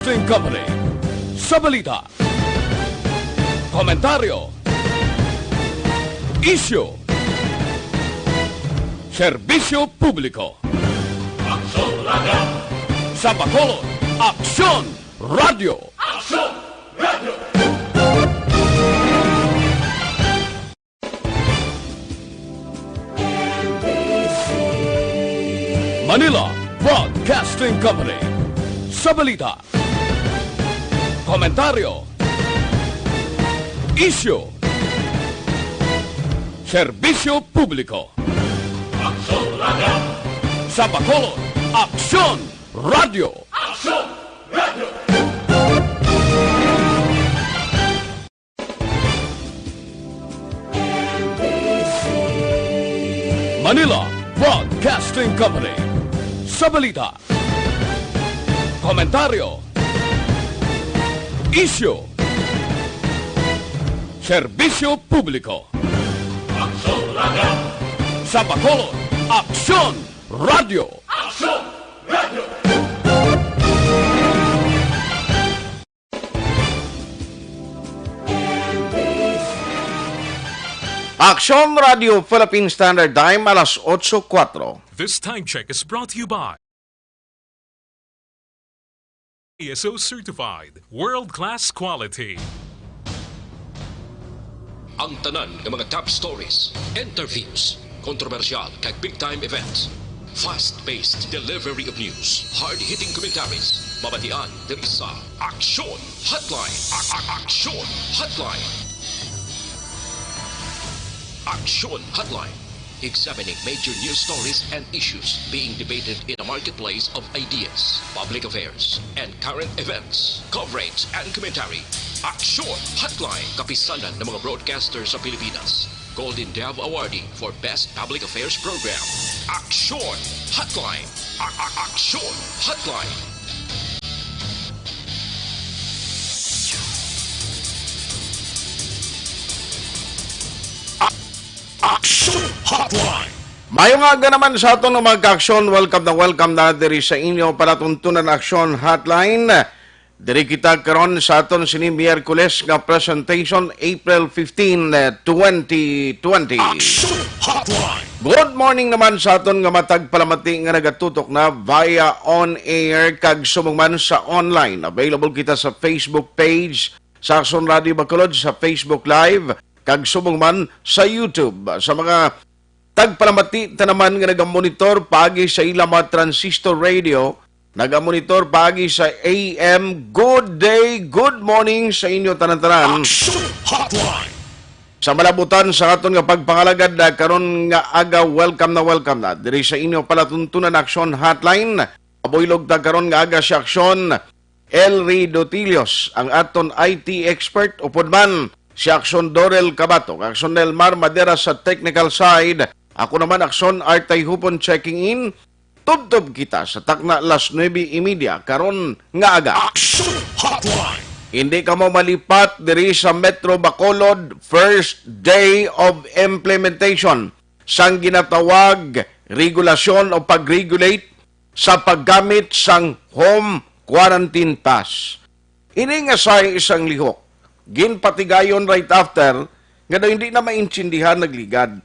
Company sa balita, komentaryo, isyu, serbisyo publiko. Aksyon Radio! Sa Bacolod, Aksyon Radio! Aksyon Radio! Manila Broadcasting Company sa balita, komentaryo, isyu, serbisyo publiko. Aksyon Radio! Sa Bacolod, Aksyon Radio! Aksyon Radio! Manila Broadcasting Company sa balita, komentaryo, isyu, serbisyo publiko. Aksyon Radio! Sa Bacolod, Aksyon Radio! Aksyon Radio! Aksyon Radio Philippine Standard Time, alas 8:04. This time check is brought to you by ISO certified, world-class quality. Ang tanan ng mga top stories, interviews, kontrobersyal kag big-time events, fast-paced delivery of news, hard-hitting commentaries, mabatian diri sa Aksyon Hotline. Aksyon Hotline. Aksyon Hotline. Examining major news stories and issues being debated in a marketplace of ideas, public affairs, and current events. Coverage and commentary. Aksyon Hotline. Kapisanan ng mga broadcasters sa Pilipinas. Golden Dove Awardee for Best Public Affairs Program. Aksyon Hotline. Aksyon Hotline. Aksyon Hotline. Mayong aga naman sa aton ng mag-aksyon. Welcome na diri sa inyo para tuntunan Aksyon Hotline. Diri kita karon sa aton sini Miyerkules nga presentation April 15, 2020. Aksyon Hotline. Good morning naman sa aton nga matag palamati nga nagatutok na via on-air kag sumugman sa online. Available kita sa Facebook page sa Aksyon Radio Bacolod, sa Facebook Live, kag sumugman sa YouTube. Sa mga tagpalamati tanaman nga nagamonitor pagi sa ilang mga transistor radio, nagamonitor pagi sa AM, good day, good morning sa inyo tanan-tanan. Aksyon Hotline. Sa malabutan sa aton nga pagpangalagad na karon nga aga, welcome na diri sa inyo palatuntunan Aksyon Hotline. Aboylog ta karon nga aga sa Aksyon Elry Dotilios, ang aton IT expert, upod man si Aksyon Dorel Cabato, Aksyon Elmar Madera sa technical side. Ako naman Aksyon Art Tayhopon checking in. Tubtob kita sa takna las 9:30 karon nga aga. Aksyon Hotline. Hindi ka mo malipat diri sa Metro Bacolod, first day of implementation sang ginatawag regulasyon o pag-regulate sa paggamit sang home quarantine pass. Ini nga sa isang lihok, ginpatigayon right after nga daw hindi na maintindihan nagligad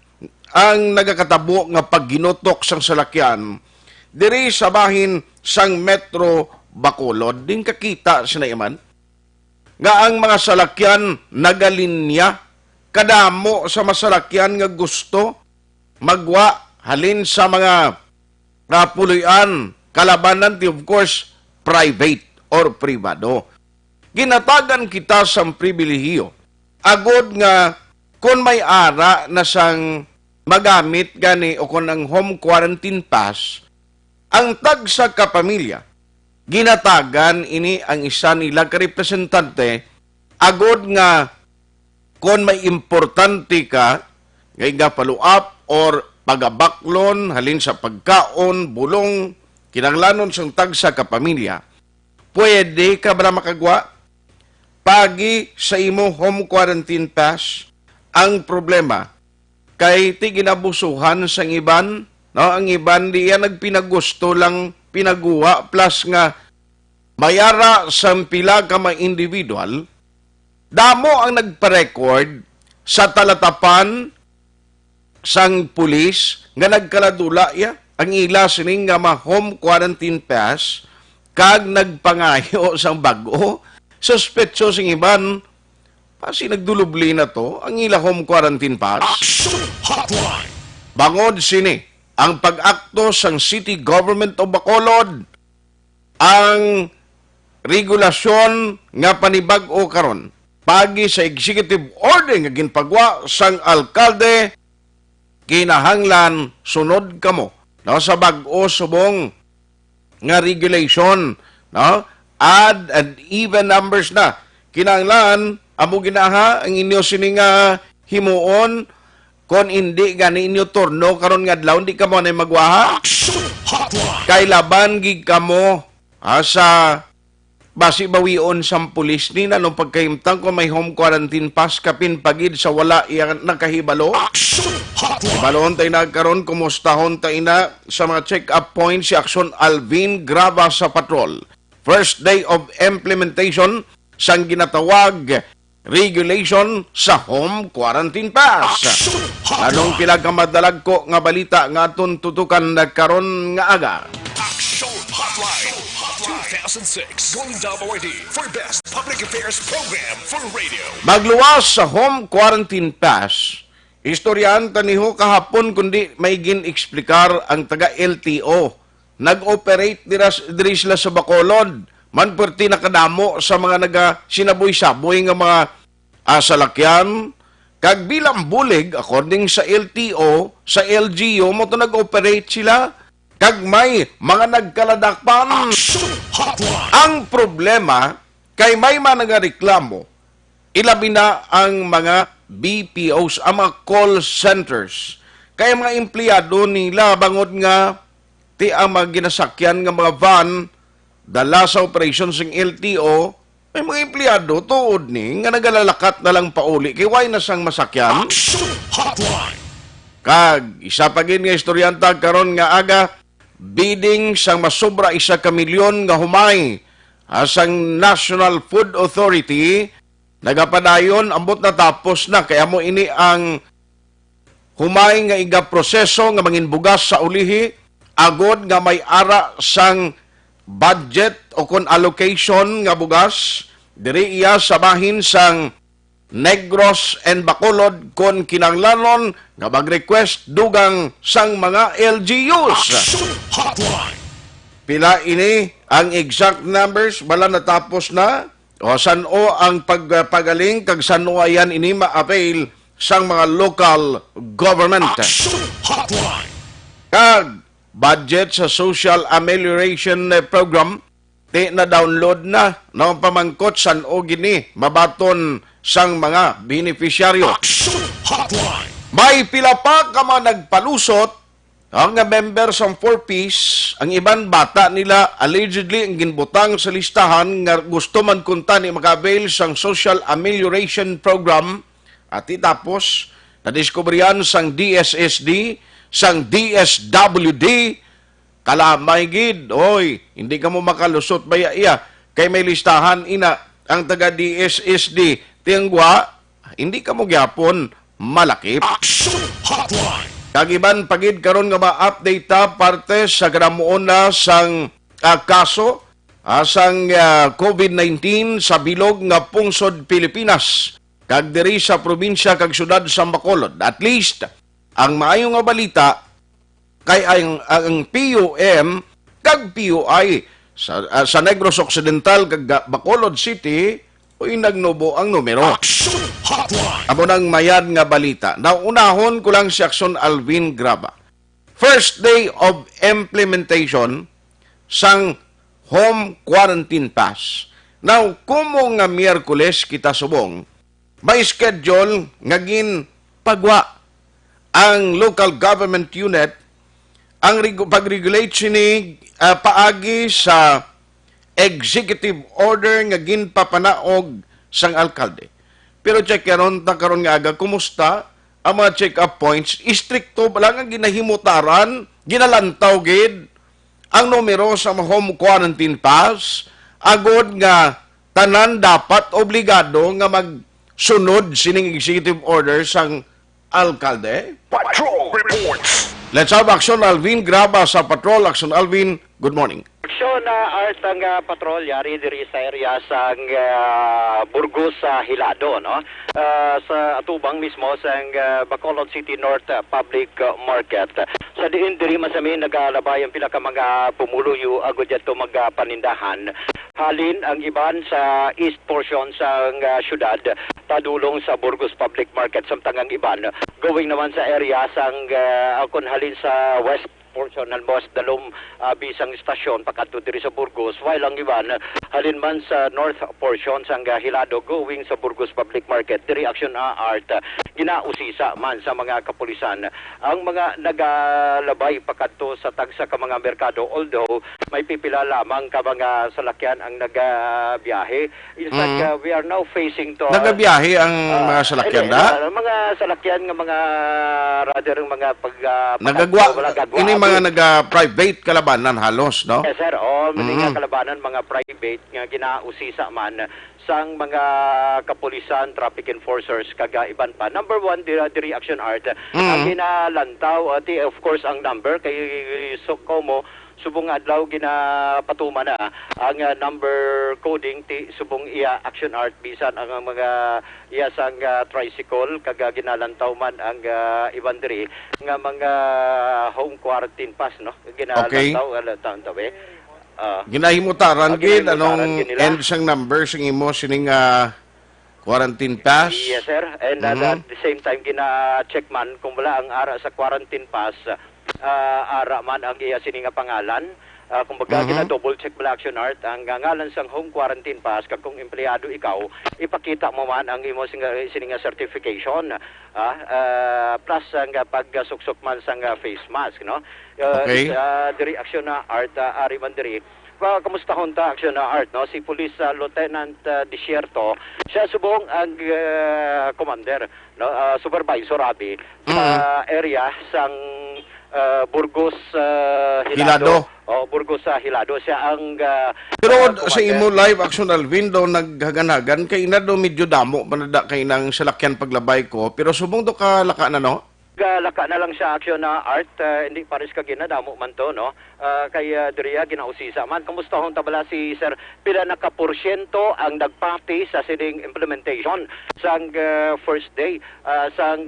ang nagakatabo nga pagginotok sang salakyan diri sa bahin sang Metro Bacolod. Din kakita sinaiman nga ang mga salakyan nagalinya, kadamo sa masalakyan nga gusto magwa halin sa mga puloy-an, kalabanan of course private or privado. Ginatagan kita sa pribilehiyo agod nga kung may ara na sang magamit gani o kung ang home quarantine pass, ang tag sa kapamilya ginatagan ini ang isa nila ka-representante agod nga kung may importante ka ngay nga follow up or pagabaklon halin sa pagkaon, bulong, kinanglanon sang tag sa kapamilya, pwede ka ba makagwa pagi sa imo home quarantine pass? Ang problema kay ti ginabusuhan sang iban, no? Ang iban di yan nagpinagusto lang pinaguha plus nga mayara sa pila ka mga individual, damo ang nagpa-record sa talatapan sang pulis nga nagkaladula ang ila sining nga mga home quarantine pass kag nagpangayo sang bago. Suspetso sing iban, pasi nagdulubli na to, ang ila home quarantine pass. Aksyon Hotline. Bangod sini, ang pag-akto sang City Government of Bacolod, ang regulasyon nga panibag-o karon pagi sa executive order nga ginpagwa sang alkalde, kinahanglan sunod kamo sa bag-o subong nga regulation, add and even numbers na. Kinahanglan amo ginaha ang inyo sini nga himuon kon hindi gani inyo turno karon nga adlaw di kamo na magwaha. Aksyon Hotline. Kay laban gid kamo sa basi bawion sang pulis ni na nung pagkahimtang ko may home quarantine pass kapin pagid sa wala iya nakahibalo. Aksyon Hotline. Balon tayo nagkaroon, kumustahon tayo na sa mga check-up points si Aksyon Alvin Graba sa patrol. First day of implementation sang ginatawag regulation sa home quarantine pass. Aksyon Anong Hotline. pinakamadalag ko nga balita nga aton tutukan nagkaroon nga aga? Aksyon Hotline. 2006 Golden Dove Awardee for Best Public Affairs Program for Radio. Magluwas sa home quarantine pass, istoryahan taniho kahapon kundi may gin-eksplikar ang taga-LTO. Nag-operate diri sila sa Bacolod. Manperti nakadamo sa mga naga-sinaboy-saboy nga mga salakyan. Kag bilang bulig, according sa LTO, sa LGU, mo to nag-operate sila. Kag may mga nagkaladakpan. Aksyon Hotline. Ang problema, kay may mga reklamo, ilabi na ang mga BPOs, ang mga call centers. Kaya mga empleyado nila, bangod nga, ti ang mga ginasakyan nga mga van, dala sa operations ng LTO, may mga empleyado, tuod ni, nga nagalalakat na lang pauli, kay why na sang masakyan. Aksyon Hotline. Kag, isa pa gin nga istoryanta karon nga aga, bidding sang masobra 1 milyon nga humay asang National Food Authority nagapadayon ambot na tapos na kaya mo ini ang humay nga iga proseso nga manginbugas sa ulihi agod nga may ara sang budget o kon allocation nga bugas diri iya sa bahin sang Negros and Bacolod kon kinanglanon nga mag-request dugang sang mga LGUs. Aksyon Hotline. Pila ini ang exact numbers bala natapos na o sano ang pagpagaling kag sano ayan ini ma-avail sang mga local government. Aksyon Hotline. Kag budget sa Social Amelioration Program ti na download na ng pamangkot sano gini mabaton sang mga beneficiaryo. Aksyon Hotline. May pila pa ka mga nagpalusot ang member sa 4-piece, ang iban bata nila allegedly ang ginbutang sa listahan nga gusto man kunta ni maka-avail sang Social Amelioration Program at itapos nadiskubriyan sang DSSD, sang DSWD, kalamay gid, oy, hindi ka mo makalusot baya iya, kay may listahan ina ang taga DSSD, tingwa, hindi ka mo gyapon malakip. Aksyon Hotline. Kagiban pagid karon nga ma-update ta parte sa gramuon na sang kaso sang COVID-19 sa bilog nga pungsod Pilipinas kag diri sa probinsya kag syudad sa Bacolod. At least ang maayo nga balita kay ang PUM kag PUI sa Negros Occidental kag Bacolod City uy nagnubo ang numero. Aksyon Hotline. Amo nang mayad nga balita. Naunahon ko lang si Aksyon Alvin Graba. First day of implementation sang home quarantine pass. Now, kumo nga Miyerkules kita subong, may schedule nga gin pagwa ang local government unit ang pag-regulate sini paagi sa executive order nga ginpapanaog sang alkalde. Pero check karon nga aga, kumusta ang mga check-up points? Istrikto ba lang ang ginahimutaran, ginalantaw gid ang numero sa mga home quarantine pass, agod nga tanan dapat obligado nga magsunod sining executive order sang alkalde. Patrol reports. Let's have Aksyon Alvin Graba sa Patrol. Aksyon Alvin, good morning. Aksyon na art ang patrol yari diri sa area sang Burgos sa Hilado, no? Sa atubang mismo sang Bacolod City North Public Market. Sa diin diri masami nagalabay ang pila ka mga pumuluyo agud dito magpanindahan. Halin ang iban sa east portion sang syudad padulong sa Burgos Public Market samtang ang iban going naman sa area sang akon halin sa west portion ng Boss Dalom bisang istasyon pakadto diri sa Burgos while ang iban halin man sa north portion sang Hilado going sa Burgos Public Market diri action art ginausisa man sa mga kapulisan ang mga nagalabay pakadto sa tagsa ka mga merkado although may pipila lamang ka mga salakyan ang nagabiyahe instead we are now facing to Nagabiyahe ang mga salakyan da? mga salakyan nga mga rather mga Nagagwa, ini mga naga-private kalabanan halos, no? Yes, sir. Mga kalabanan, mga private nga ginausisa man sang mga kapulisan, traffic enforcers, kagaiban pa. Number one, diri action art. Ang ginalantaw, of course, ang number kay Sokomo, subong adlaw ginapatuma na ang number coding ti subong iya action art bisan ang mga iya sang tricycle kaga ginalantaw man ang iban diri nga mga home quarantine pass no ginalantaw taon tawi Ginahimutaran gid anong end sang number sing imo sining quarantine pass? Yes sir, and at the same time gina-check man kung wala ang ara sa quarantine pass ara man ang iya sininga pangalan. Kumbaga gina-double check bala action art ang ngalan sang home quarantine pass kag kung empleyado ikaw ipakita mo man ang imo sininga certification plus ang pagsuksok man sang face mask no. Okay. Diri action art ari man diri kamusta honta action art no si Police Lieutenant Desierto siya subong ang commander no supervisor abi sa area sang Burgos Hilado. Burgos sa Hilado siya ang Pero sa imo live action Alvin daw naghaganagan kay na do medyo damo manada kay nang salakyan paglabay ko pero subong do ka laka na no? Laka na lang siya action art hindi pares ka ginadamo man to no kay diriya ginausisa man kamusta hon tabala si sir pila na ka porsyento ang nagpati sa sining implementation sang first day sang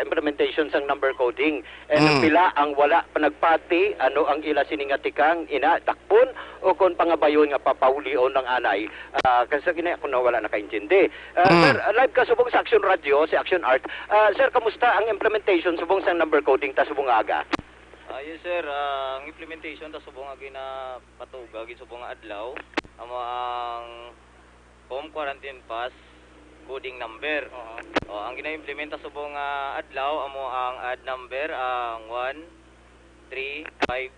implementation sang number coding and pila ang wala pa nagpati ano ang ila sininga tikang ina takpon o kon pangabayon nga papaulion ng anay kasi kini ako na wala nakaintindi sir live ka subong sa action radio si action art sir kamusta ang implementation subong sang number coding ta subong aga? Yes sir, ang implementation ta subong agi na patuga gid subong adlaw amo ang home quarantine pass coding number. Ang gina-implement ta subong adlaw amo ang add number ang 1 3 5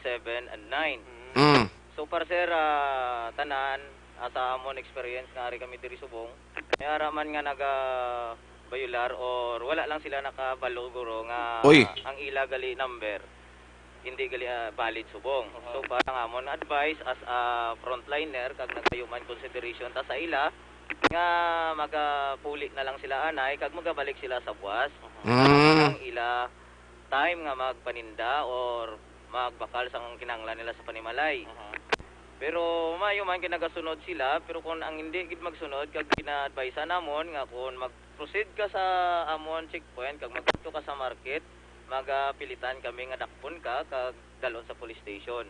7 and 9. So para sir tanan sa amon experience nga ari kami diri subong may araman nga naga bayular or wala lang sila nakabalo guro nga ang ila gali number hindi gali valid subong. So parang amon advice as a frontliner kag nagpayuman consideration ta sa ila nga magapuli na lang sila anay kag magabalik sila sa buwas. Ang ila time nga magpaninda or magbakal sang kinahanglan nila sa panimalay. Pero mayo man kinagasunod sila pero kung ang hindi gid magsunod kag gina-advise namon nga kung mag-proceed ka sa amon checkpoint kag magdto ka sa market magapilitan kami nga dakpon ka kag dalon sa police station.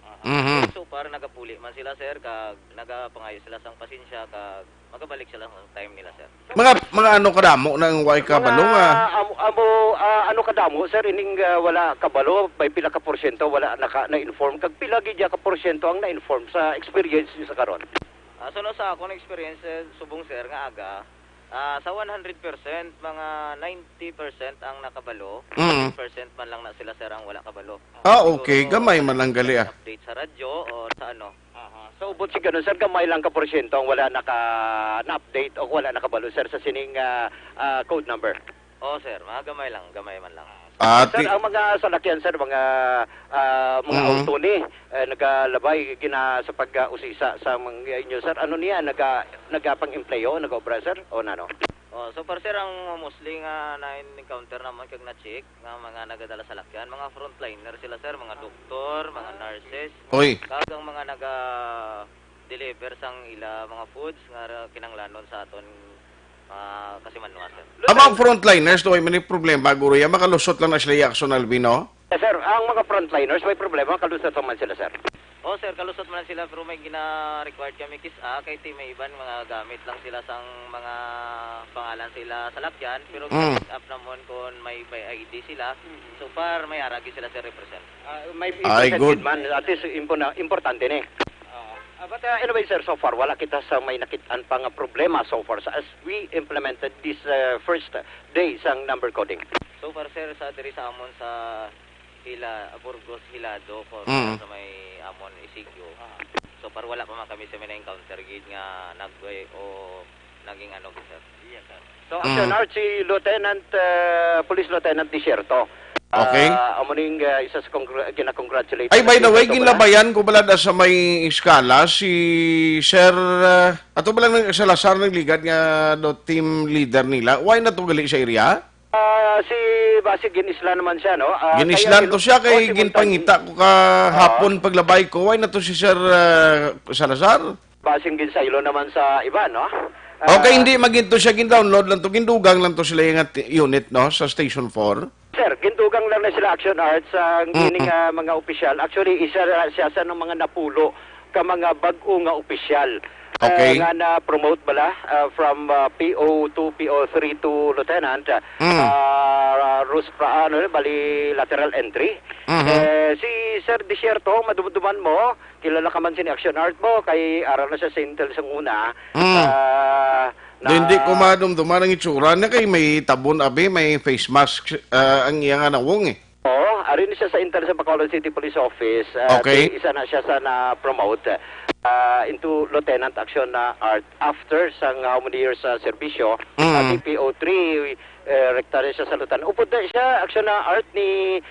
So para nagapuli man sila sir kag nagapangayo sila sang pasensya kag magabalik sila sa time nila sir. Mga ano kadamo nang way kabalo nga? Ano kadamo sir ining wala kabalo may pila ka porsyento wala na-inform kag pila gid ka porsyento ang na-inform sa experience niyo sa karon. So no sa akong experience subong sir nga aga sa 100% mga 90% ang nakabalo, 10% man lang na sila sir ang wala kabalo. Okay, gamay man lang gali Update sa radyo o sa ano. So ubot si ganun sir gamay lang ka porsyento ang wala na-update o wala nakabalo sir sa sining code number. Sir, mga gamay man lang. Sir, ang mga salakyan, sir, mga auto ni, nagalabay gina sa pag-usisa sa mga inyo, sir. Ano niya, nagapang-empleyo, nag-obra, sir? O nano? So far sir, ang mostly nga na-encounter naman kag na-check nga mga nagadala sa lakyan, mga frontliner sila sir, mga doktor, mga nurses. Oy. Kag ang mga naga-deliver sang ila mga foods nga kinanglanon sa aton kasi manwa sir. Ang mga frontliners, do may problema, guro, yan makalusot lang na sila yung Aksyon, Albino? Sir, ang mga frontliners, may problema, kalusot man sila, sir. Sir, kalusot man sila pero may gina-required kami kay may iban mga gamit lang sila sang mga pangalan sila sa lakyan pero pick up naman kung may ID sila. So far may aragi sila sa represent. May good. man, at least importante ni. But anyway, sir, so far, wala kita sa may nakitaan pang problema so far as we implemented this first day sang number coding. So far, sir, sa diri sa amon sa Burgos Hilado for sa may amon Isigyo. So far wala pa man kami sa may encounter gid nga nagway o naging ano sir. Yes, sir. So Aksyon si Lieutenant Police Lieutenant Desierto. Okay. Amuning isa sa gina-congratulate. Ay, by the way, ginabayan ko bala sa may iskala si Sir ato bala ng Salazar ng ligad nga do team leader nila. Why na to gali sa area? Si Basi Ginisla naman siya, no? Ginislan to siya kay ginpangita ko kahapon paglabay ko. Why na to si Sir Salazar? Basing ginsaylo naman sa iba, no? Okay, hindi maginto siya gin-download lang to, gindugang lang to sila yung unit, no, sa Station 4. Sir, gintugang lang na sila Action Arts ang gining mga opisyal. Actually, isa siya sa ng mga napulo ka mga bag-o nga opisyal. Okay. Nga na-promote bala from PO to PO3 to Lieutenant. Bali lateral entry. Si Sir Desierto, madumuduman mo, kilala ka man si Action Art mo, kay aral na siya sa Intel sang una. Hindi ko madumduman ang itsura na kay may tabon abi, may face mask ang iya nga nawong eh. Oo, arin siya sa Intel sa Bacolod City Police Office. Okay. Isa na siya sa na-promote into Lieutenant Action Art after sa how many years sa serbisyo. PO3, rektare siya sa Lieutenant. Upod na siya, Action Art ni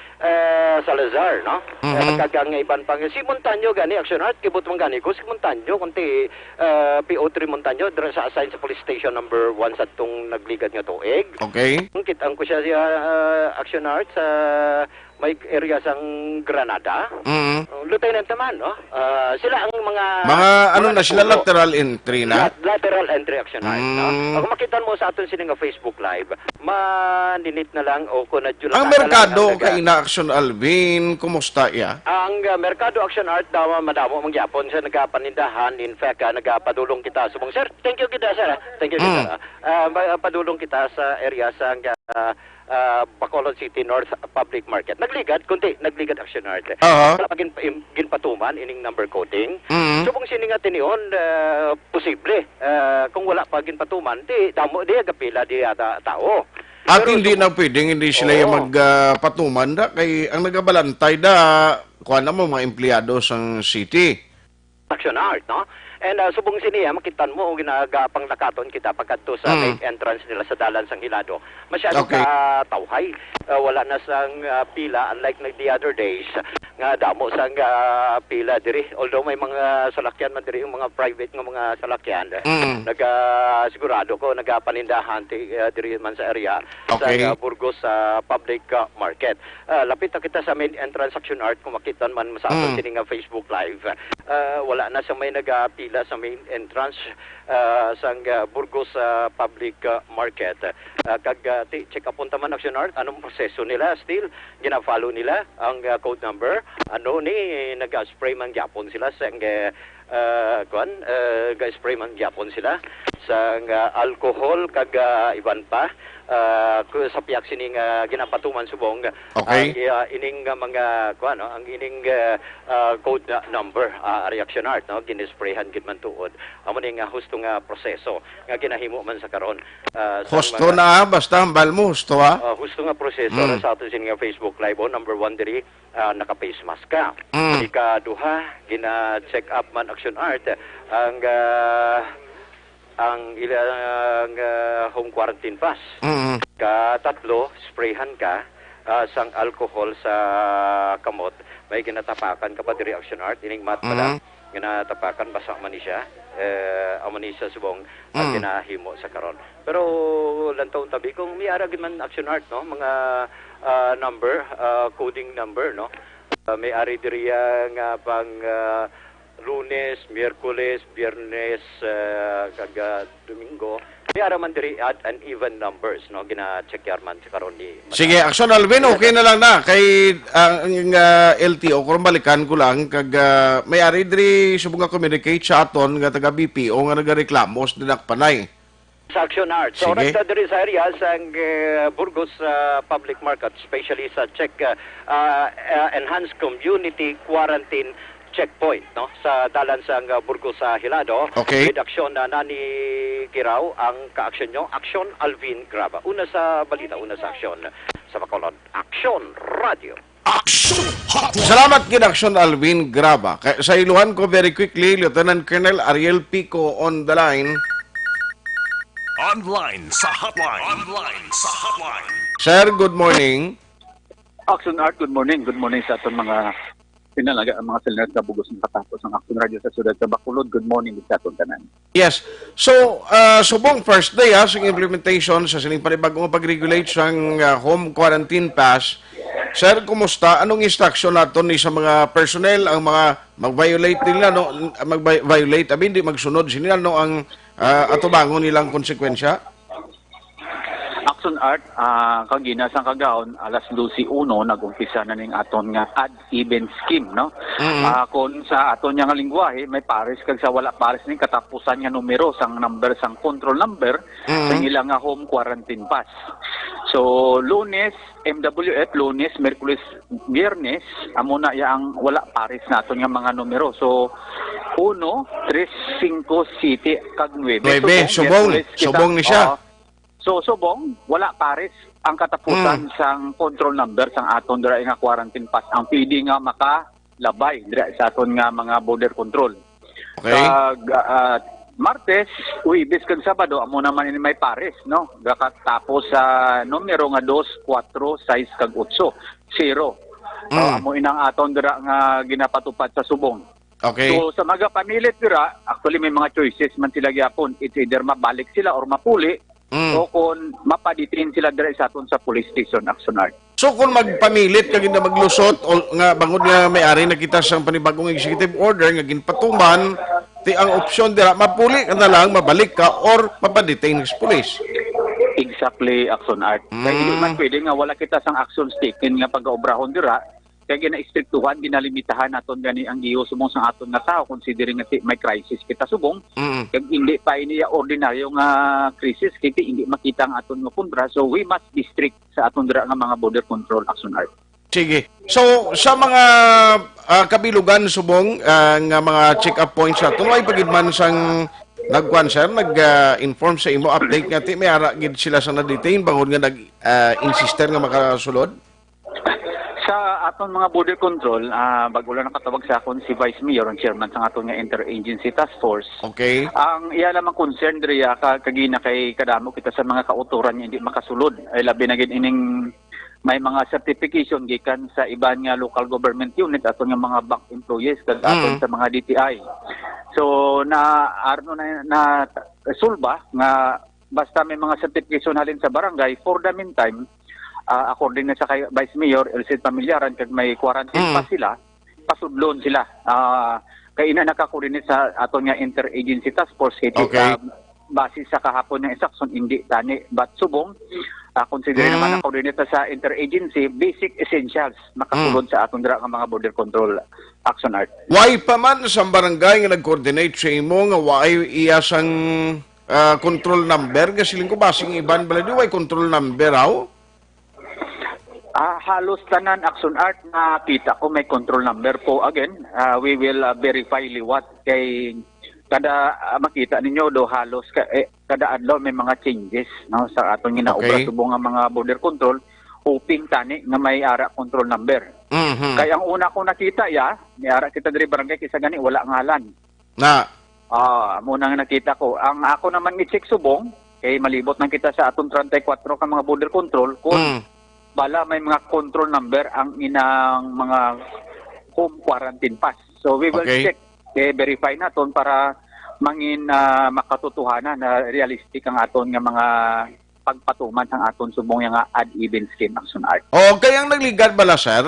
Salazar, no? Nagkagang iban pang si Montaño gani Action Art, kibot mong gani ko si Montaño, kunti PO3 Montaño, dra sa assign sa police station number 1 sa itong nagligad nga tuig. Okay. Kitang ko siya Action Art sa may area sang Granada. Lieutenant naman, no? Sila ang mga ano na sila, lateral entry na? Lateral entry Action Art, no? Kung makita mo sa aton sining Facebook Live, maninit na lang o kung nadyo ang merkado kay ina Action Alvin, kumusta ya? Ang merkado Action Art daw madamo mangyapon sa nagapanindahan. In fact, nagapadulong kita subong sir. Thank you kita sir. Thank you kita. Padulong kita sa area sa Bacolod City North Public Market. Nagligad Action Art. Wala pa ginpatuman ining number coding. Subong sininga tinion posible kung wala pa ginpatuman di damo di agapila di ata tao. At hindi na pwedeng hindi sila yung magpatuman da kay ang nagabalantay da kuan na mo mga empleyado sa city. Action Art, no? And subong siniya, makitan mo, ginagapang nakaton kita pagkadto sa main entrance nila sa dalan sang Hilado. Masyado tawhay. Wala na sang pila, unlike the other days. Nga damo sang pila diri. Although may mga salakyan man diri, yung mga private nga mga salakyan. Sigurado ko, nagapanindahan diri man sa area sa Burgos Public Market. Lapit na kita sa main entrance Action Art, kung makitan man sa aton sining Facebook Live. Wala na sa may nagapila sa main entrance sang Burgos Public Market. Check upon taman Action Art, anong proseso nila still, gina-follow nila ang code number, ano ni nag-spray man gyapon sila sang spray man gyapon sila sang alcohol kag iban pa. Sa piyak sining ginapatuman subong ang ining mga ang ining code number reaction art no ginisprayhan gid man tuod amo ning husto nga proseso nga ginahimo man sa karon husto na basta hambal mo husto husto nga proseso sa ato sining Facebook live number 1 diri naka face mask ka ikaduha gina-check up man action art ang ilang home quarantine pass. Katatlo, sprayhan ka sang alcohol sa kamot, may ginatapakan ka pa diri action art, ining mat pala, ginatapakan basa man ni siya, amo ni sa subong ginahimo sa karon. Pero lantaw tabi kung may ara man action art, no, mga number, coding number, no, may ari diri nga pang Lunes, Miyerkules, Biyernes, kag Domingo. May ara man diri odd and even numbers, no, gina-check man sa karon ni. Sige, Aksyon Alvin, okay na lang na kay ang LTO kung balikan ko lang kag may ari diri subong nga communicate sa aton nga taga BPO nga nagareklamo sa dinakpanay. Sa Action Art. So, Sige. nagta diri sa area sang Burgos Public Market, especially sa check Enhanced Community Quarantine Checkpoint, no, sa dalan sang Burgos sa Hilado. Okay. With aksyon na nani Kiraw ang kaaksyon nyo, Aksyon Alvin Graba. Una sa balita, una sa aksyon sa Bacolod. Aksyon Radio. Action Hotline. Salamat kid Aksyon Alvin Graba. Sa iluhan ko very quickly, Lieutenant Colonel Ariel Pico on the line. Online sa hotline. Online sa hotline. Sir, good morning. Action Art, good morning. Good morning sa aton mga pinalaga, ang mga listeners na bugos ng katapos ng Action Radio sa Sudad sa Bacolod. Good morning sa aton tanan. Yes. So, subong first day sa implementation sa sining panibagong pag-regulate sang home quarantine pass. Sir, kumusta? Anong instruction nato ni sa mga personnel ang mga mag-violate nila, no? Mag-violate, hindi magsunod sila, no, ang atubangon nilang konsekwensya? Action Art, kagina sa kagaon, alas 12:01, nag-umpisa na ning aton nga ad-even scheme, no? Kung sa aton nga lingwahe, may pares kag sa wala pares ning katapusan nga numero sang number sang control number sa ilang nga home quarantine pass. So, Lunes, MWF, Lunes, Merkulis, Biyernes, amo na yang wala pares naton nga mga numero. So, 1, 3, 5, 7, kag 9. Subong ni siya. So, subong, wala pares ang katapusan sang control number sang aton dira nga quarantine pass. Ang pwede nga makalabay dira sa aton nga mga border control. Okay. Martes, Huwebes kag Sabado, amo naman ini may pares, no? Gakatapos sa numero nga 2, 4, 6 kag 8, 0. Amo inang aton dira nga ginapatupad sa subong. Okay. So sa mga pamilit dira, actually may mga choices man sila gyapon. It's either mabalik sila or mapuli. O kung mapaditin sila dire sa aton sa police station, Action Art. So kung magpamilit kag na maglusot o nga bangod nga may-ari nakita sang panibagong executive order nga ginpatuman, ti ang opsyon dira mapuli ka na lang, mabalik ka or mapadetain sa police. Exactly, Action Art. Kaya hindi man pwede nga wala kita sang actions taken nga pag-obrahon dira. Kaya gina-istriktuhan, ginalimitahan naton gani ang giyo sumong sang aton nga tao considering nga may crisis kita subong. Kaya hindi pa iniya ordinaryo nga crisis kaya hindi makita ang aton nga pundra. So we must be strict sa aton dira nga mga border control, Action Art. Sige. So sa mga kabilugan subong nga mga check-up points naton ay pagidman sang nagkuan sir, nag-inform sa imo update nga ti may ara gid sila sa na-detain bangod nga nag-insister nga makasulod? Sa aton mga border control, bago lang nakatawag sa akon si Vice Mayor, ang chairman sa aton nga Interagency Task Force. Okay. Ang iya lamang concern diriya kagina kay kadamo kita sa mga kauturan nga hindi makasulod. Ay labi na gid ining may mga certification gikan sa iban nga local government unit aton nga mga bank employees kag aton sa mga DTI. So arno na sulba nga basta may mga certification halin sa barangay for the meantime. According na sa kay Vice Mayor, Elcid Pamilyaran, kag may quarantine pa sila, pasudlon sila. Kaya ina nakakoordinate sa aton nga Interagency Task Force. Okay. Base sa kahapon ng instruction, hindi tani. But subong, consider naman ang coordinate sa Interagency, basic essentials, makasulod sa aton dira nga mga border control, Action Art. Why pa man sa barangay nga nag-coordinate sa imo nga why iya sang control number? Nga siling ko basing iban bala di why control number raw? Halos tanan Action Art na kita ko may control number po. Again, we will verify liwat kay kada makita ninyo do halos kada adlaw may mga changes, no, sa atong ginaobra subong nga mga border control hoping tani nga may ara control number. Kaya ang una ko nakita may ara kita diri barangay kisa gani wala ngalan. Muna nga nakita ko. Ang ako naman i-check subong kay malibot nang kita sa atong 34 ka mga border control kung bala may mga control number ang inang mga home quarantine pass. So we will Okay. check, verify naton para mangin makatotohanan na realistic ang aton nga mga pagpatuman sang aton subong nga ad-even scheme Aksyon Art. O, kaya ang nagligad bala, sir,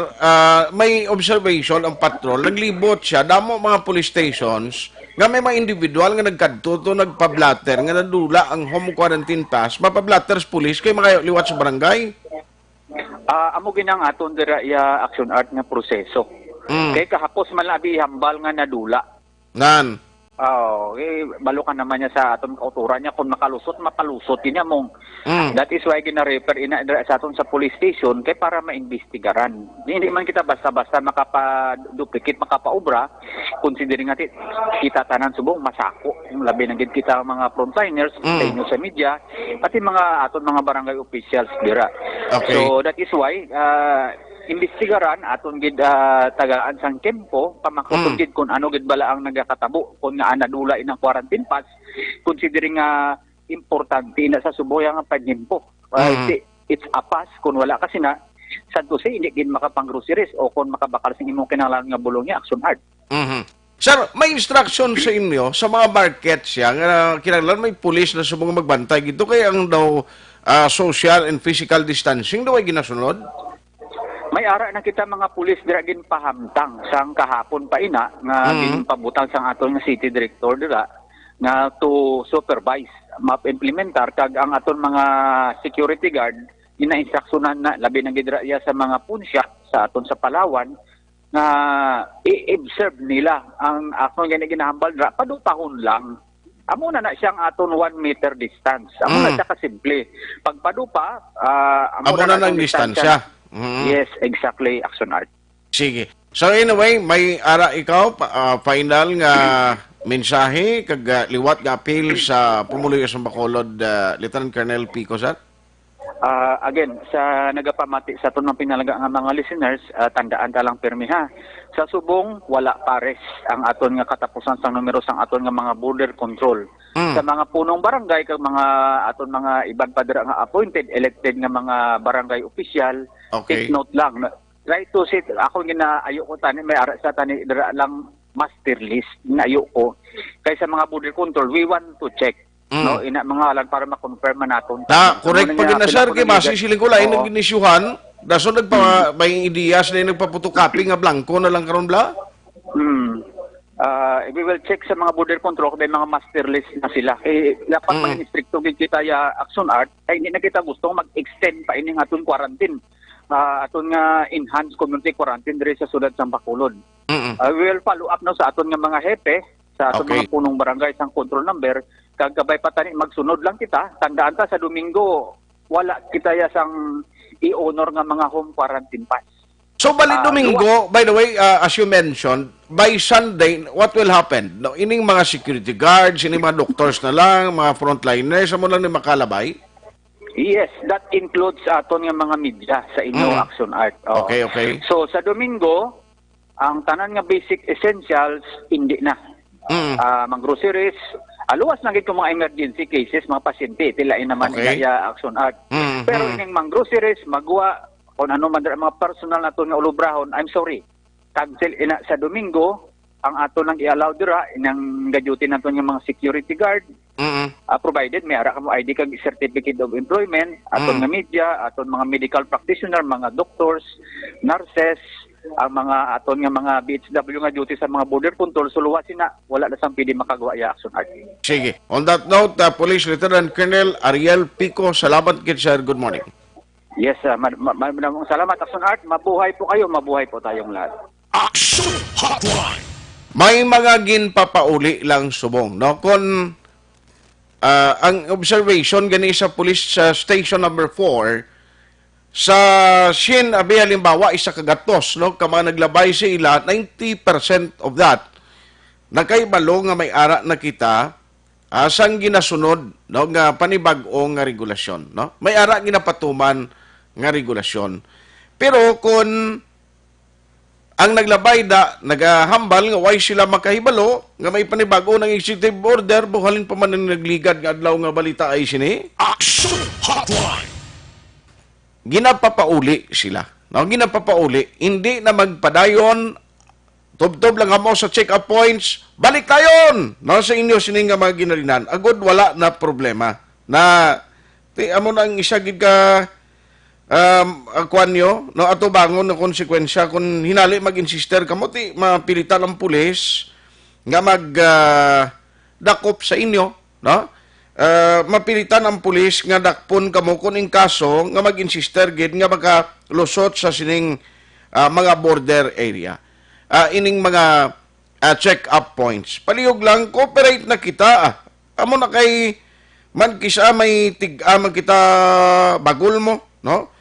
may observation ang patrol, naglibot siya, damo mga police stations, nga may mga individual nga nagkadto, nagpablatter, nga nadula ang home quarantine pass, mapablatters police, kay mga liwat sa barangay. Amo ginang aton dira iya Aksyon Art nga proseso. Kay kahapos man labi hambal nga nadula. Nan. Balukan naman niya sa aton kauturan niya kung makalusot, mapalusot niya mong. That is why gina-refer sa aton sa police station kay para maimbestigaran. Hindi man kita basta-basta makapa-duplicate, makapaobra, considering natin kita tanan subong masako. Yung labi na gid kita mga frontliners, sa inyo sa media, pati mga aton mga barangay officials dira. Okay. So that is why imbestigaran aton gid tagaan sang kempo pamakutod gid kung ano gid bala ang nagakatabo kung nga nadula inang quarantine pass considering importante na sa suboy ang paghimpo. It's a pass kung wala kasi na sadto say hindi gid makapang-groceries o kung makabakal sa imong kinahanglan nga bulong niya Aksyon Art. Sir, may instruction sa inyo sa mga market siya nga kinahanglan may pulis na subong magbantay gito kay ang daw social and physical distancing daw ay ginasunod. May ara na kita mga pulis dira gin pahamtang sang kahapon pa ina nga ginpabutang sang aton nga city director dira nga to supervise map-implementar kag ang aton mga security guard ina-instruksyonan na labi na gid iya sa mga punsya sa aton sa Palawan nga i-observe nila ang aton ginahambal dira padupahon lang. Amo na siyang aton 1 meter distance. Amo na siya kasimple. Pagpadupa Amo na ng distansya. Yes, exactly, Aksyon Art. Sige. So anyway, may ara ikaw final nga mensahe kag liwat nga appeal sa pumuloy sa Bacolod Lieutenant Colonel Pico, sir? Again, sa nagapamati sa itong pinalaga nga mga listeners, tandaan ta lang pirmi ha. Sa subong, wala pares ang aton nga katapusan sang numero sang aton nga mga border control. Sa mga punong barangay kag mga aton mga ibang padra nga appointed, elected nga mga barangay official, Okay. take note lang. Right to sit, ako ginaayo ko tani, may ara sa tani dira lang master list, naayo ko. Kay sa mga border control, we want to check. No, ina mga alam para ma-confirm naton. Correct pa din na, sir, kay masisiling ko lain ng ginisyuhan, daso may ideyas na nagpaputukapi nga blanco na lang karon bla? We will check sa mga border control kung may mga master list na sila. Dapat maging stricto gid kita ya Aksyon Art, ay hindi na kita gusto mag-extend pa ining aton quarantine. Aton nga enhanced community quarantine diri sa sudad sa Bacolod. We will follow up no sa aton nga mga hepe, sa aton mga punong barangay sang control number, kag gabay pa tani magsunod lang kita. Tandaan ta sa Domingo, wala kita ya sang i-honor nga mga home quarantine pass. So, bali Domingo, by the way, as you mentioned, by Sunday, what will happen? No, ining mga security guards, ining mga doctors na lang, mga frontliners, amo lang ni makalabay? Yes, that includes aton nga mga media sa inyo Aksyon Art. Okay. So, sa Domingo, ang tanan nga basic essentials, hindi na. Mga groceries, aluwas na gid ko mga emergency cases, mga pasyente, tilain naman iya Aksyon Art. Pero ining mga groceries, magwa, kung ano man mga personal na nga ulubrahon, I'm sorry. Cancel ina sa Domingo, ang ato nang i-allow dira inang gaduty nato nga mga security guard. Provided may ara ka mo ID kag certificate of employment, aton nga media, aton mga medical practitioner, mga doctors, nurses, ang mga aton nga mga BHW nga duty sa mga border control, suluwasin na wala na sang pwede makagawa ya Aksyon Art. Sige. On that note, Police Lieutenant Colonel Ariel Pico, salamat kid sir. Good morning. Yes, salamat Aksyon Art. Mabuhay po kayo, mabuhay po tayong lahat. Aksyon Hotline. May mga ginpapauli lang subong, no? Kung ang observation gani sa police station number 4 sa Shin abi halimbawa isa kagatos, no? Kama naglabay sa ila 90% of that nakaibalo nga may ara na kita sang ginasunod, no, nga panibag-o nga regulasyon, no? May ara ginapatuman nga regulasyon. Pero kung ang naglabay nagahambal nga why sila makahibalo nga may panibago ng executive order buhalin pa man ang nagligad nga adlaw nga balita ay sini. Aksyon Hotline. ginapapauli sila. No, ginapapauli, hindi na magpadayon, tub-tub lang mo sa check-up points, balik tayon! No, sa inyo sining nga mga ginalinan, agod wala na problema. Na, amo na ang isa gid ka akuan nyo, no, ato bangon na konsekwensya kung hinali mag-insister kamo, ti mapilitan ang pulis nga dakop sa inyo, no? Mapilitan ang pulis nga dakpon kamo kung in kaso nga mag-insister gid nga makalusot sa sining mga border area. Ining mga check-up points. Palihog lang, cooperate na kita. Amo na kay man kisa may man kita bagol mo, no?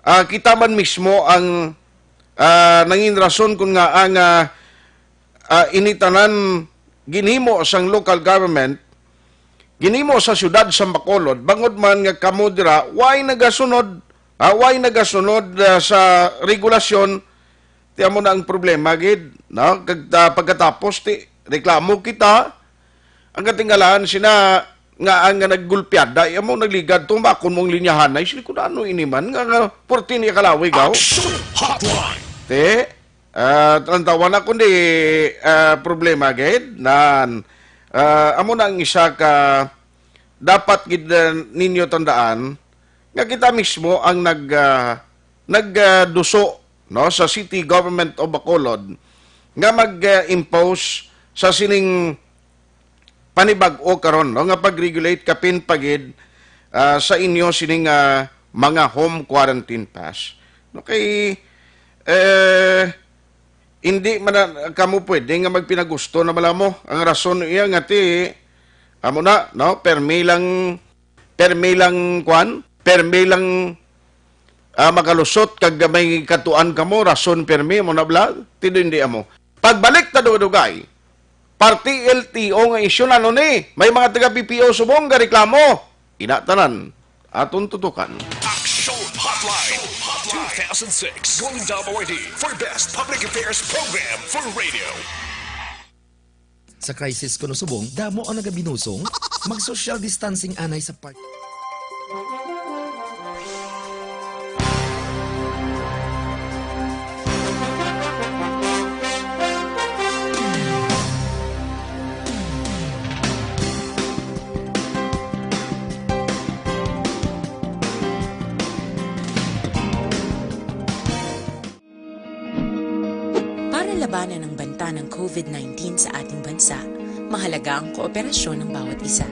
Kita man mismo ang nangin rason kung nga ang initanan ginhimo sang local government, ginhimo sa syudad sa Bacolod, bangod man nga kamo dira, why nagasunod sa regulasyon, ti amo na ang problema gid, no? Pagkatapos ti reklamo kita, ang katinggalaan sina nga ang naggulpiada, amo nagligad tumakon mong linyahan ay sili ko na ano iniman nga 14 kalawig gaw. Hotline. Te tantawan na kundi problema gid nan amo na ang isa ka dapat gid ninyo tandaan nga kita mismo ang nagduso no sa City Government of Bacolod nga mag-impose sa sining panibag-o karon no nga pag-regulate kapin pagid sa inyo sining mga home quarantine pass. No kay hindi man kamo pwede nga magpinagusto na malamo. Ang rason iya nga ti amo na no permi lang makalusot kag may katuan kamo rason permi mo na vlog tido hindi amo. Pagbalik ta dugay. Party LTO nga isyu na ni. May mga taga PPO subong nga reklamo. Inatanan aton tutukan. Aksyon Hotline 2006 Golden Dome Award for Best Public Affairs Program for Radio. Sa crisis kuno subong, damo ang nagabinusong, mag-social distancing anay sa park. Labanan ng banta ng COVID-19 sa ating bansa, mahalaga ang kooperasyon ng bawat isa.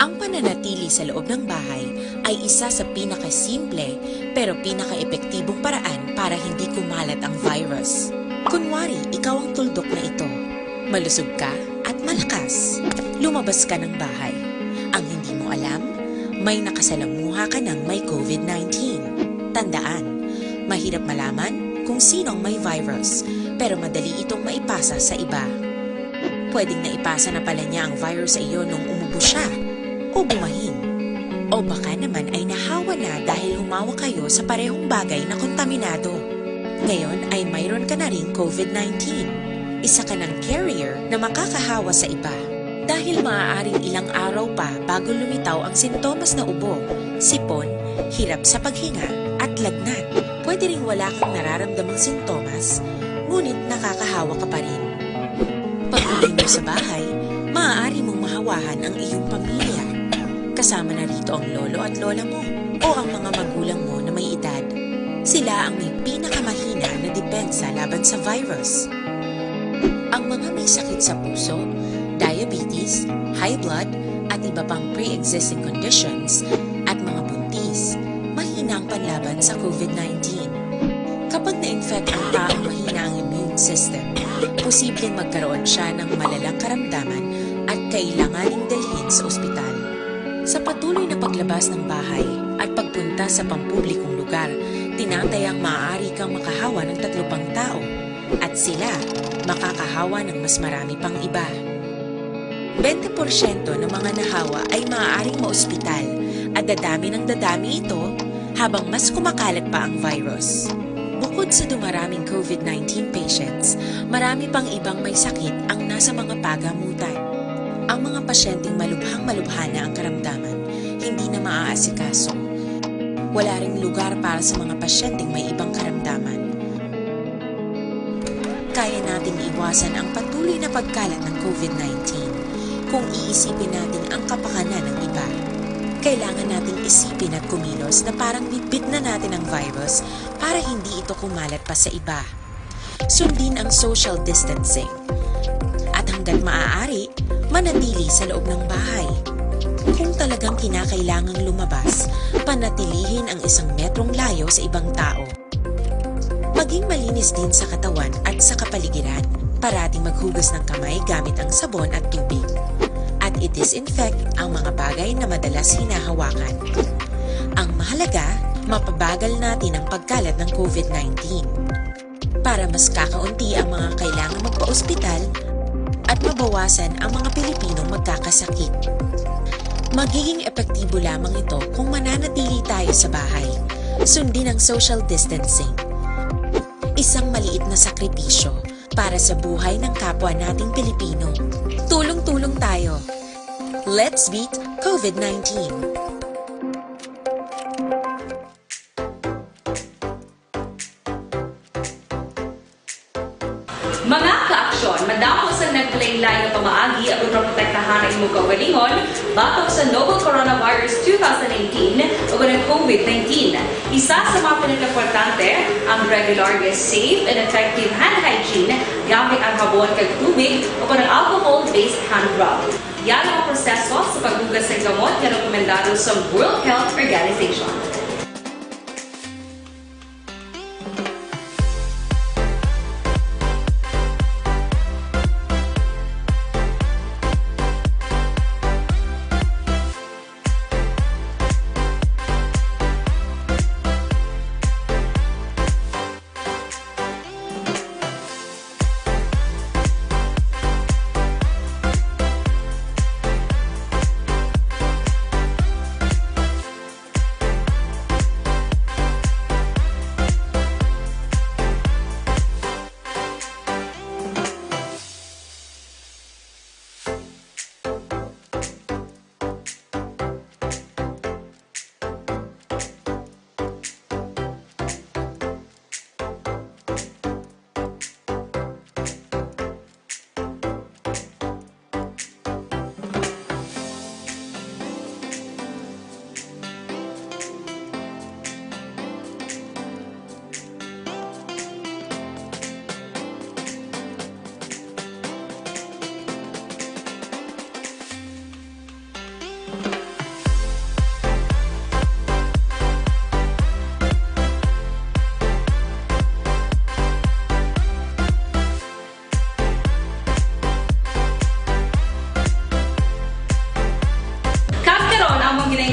Ang pananatili sa loob ng bahay ay isa sa pinakasimple pero pinaka-epektibong paraan para hindi kumalat ang virus. Kunwari, ikaw ang tuldok na ito. Malusog ka at malakas. Lumabas ka ng bahay. Ang hindi mo alam, may nakasalamuha ka ng may COVID-19. Tandaan, mahirap malaman kung sino ang may virus, pero madali itong maipasa sa iba. Pwedeng naipasa na pala niya ang virus sa iyo nung umubo siya o bumahin. O baka naman ay nahawa na dahil humawa kayo sa parehong bagay na kontaminado. Ngayon ay mayroon ka na ring COVID-19. Isa ka ng carrier na makakahawa sa iba. Dahil maaaring ilang araw pa bago lumitaw ang sintomas na ubo, sipon, hirap sa paghinga at lagnat. Pwede ring wala kang nararamdamang sintomas, ngunit nakakahawa ka pa rin. Pag-uwi mo sa bahay, maaari mong mahawahan ang iyong pamilya. Kasama na rito ang lolo at lola mo o ang mga magulang mo na may edad. Sila ang may pinakamahina na depensa laban sa virus. Ang mga may sakit sa puso, diabetes, high blood, at iba pang pre-existing conditions at mga buntis, mahina ang panlaban sa COVID-19. Kapag na-infect ang taong mahina ang immune system, posibleng magkaroon siya ng malalang karamdaman at kailanganing dalhin sa ospital. Sa patuloy na paglabas ng bahay at pagpunta sa pampublikong lugar, tinatayang maaari kang makahawa ng 3 pang tao at sila makakahawa ng mas marami pang iba. 20% ng mga nahawa ay maaaring maospital at dadami ng dadami ito habang mas kumakalat pa ang virus. Bukod sa dumaraming COVID-19 patients, marami pang ibang may sakit ang nasa mga pagamutan. Ang mga pasyenteng malubhang-malubha na ang karamdaman, hindi na maaasikaso. Wala ring lugar para sa mga pasyenteng may ibang karamdaman. Kaya nating iwasan ang patuloy na pagkalat ng COVID-19 kung iisipin natin ang kapakanan ng iba. Kailangan nating isipin at kumilos na parang bibit na natin ang virus para hindi ito kumalat pa sa iba. Sundin ang social distancing. At hanggat maaari, manatili sa loob ng bahay. Kung talagang kinakailangang lumabas, panatilihin ang 1 metrong layo sa ibang tao. Maging malinis din sa katawan at sa kapaligiran. Parating maghugas ng kamay gamit ang sabon at tubig. At i-disinfect ang mga bagay na madalas hinahawakan. Ang mahalaga, mapabagal natin ang pagkalat ng COVID-19 para mas kakaunti ang mga kailangang magpa-ospital at mabawasan ang mga Pilipinong magkakasakit. Magiging epektibo lamang ito kung mananatili tayo sa bahay. Sundin ang social distancing. Isang maliit na sakripisyo para sa buhay ng kapwa nating Pilipino. Tulong-tulong tayo. Let's beat COVID-19. Mga ka-aksyon, madamo sa naglaylay na pamaagi at protektahan ang imong kaugalingon batok sa novel coronavirus 2018 o ng COVID-19. Isa sa mga pinaka-importante ang regular, safe, and effective hand hygiene gamit ang habon kag tubig o ng alcohol-based hand rub. Yan ang proseso sa paghugas ng gamot na rekomendado sa World Health Organization.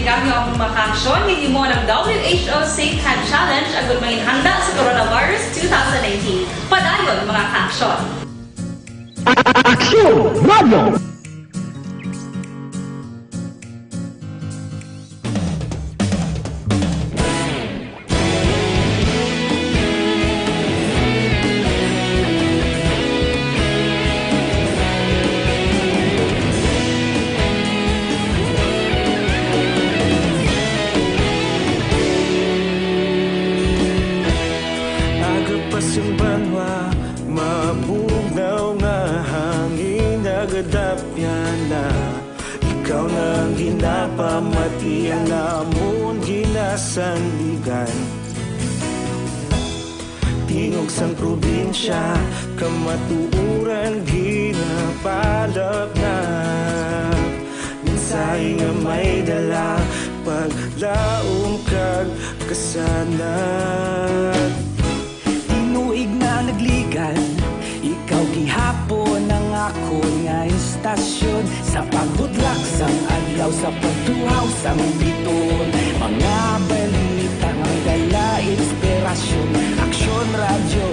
Gamit ang mga ka-aksyon, hindi mo ng WHO Safe Hand Challenge ang gulmangin handa sa coronavirus 2019. Padayon mga ka-aksyon! Aksyon Radio! Ikaw na ginapamati ang namon ginasandigan. Tingog sang probinsya kamatuuran ginapalap na. Minsay nga may dala paglaom kag kasanat. Tinuig na nagligan, ikaw gihapon ang ako nga istasyon. Sa pagbutlak sang adlaw, sa pagtuhaw sang biton, mga balita nga dala inspirasyon. Aksyon radyo,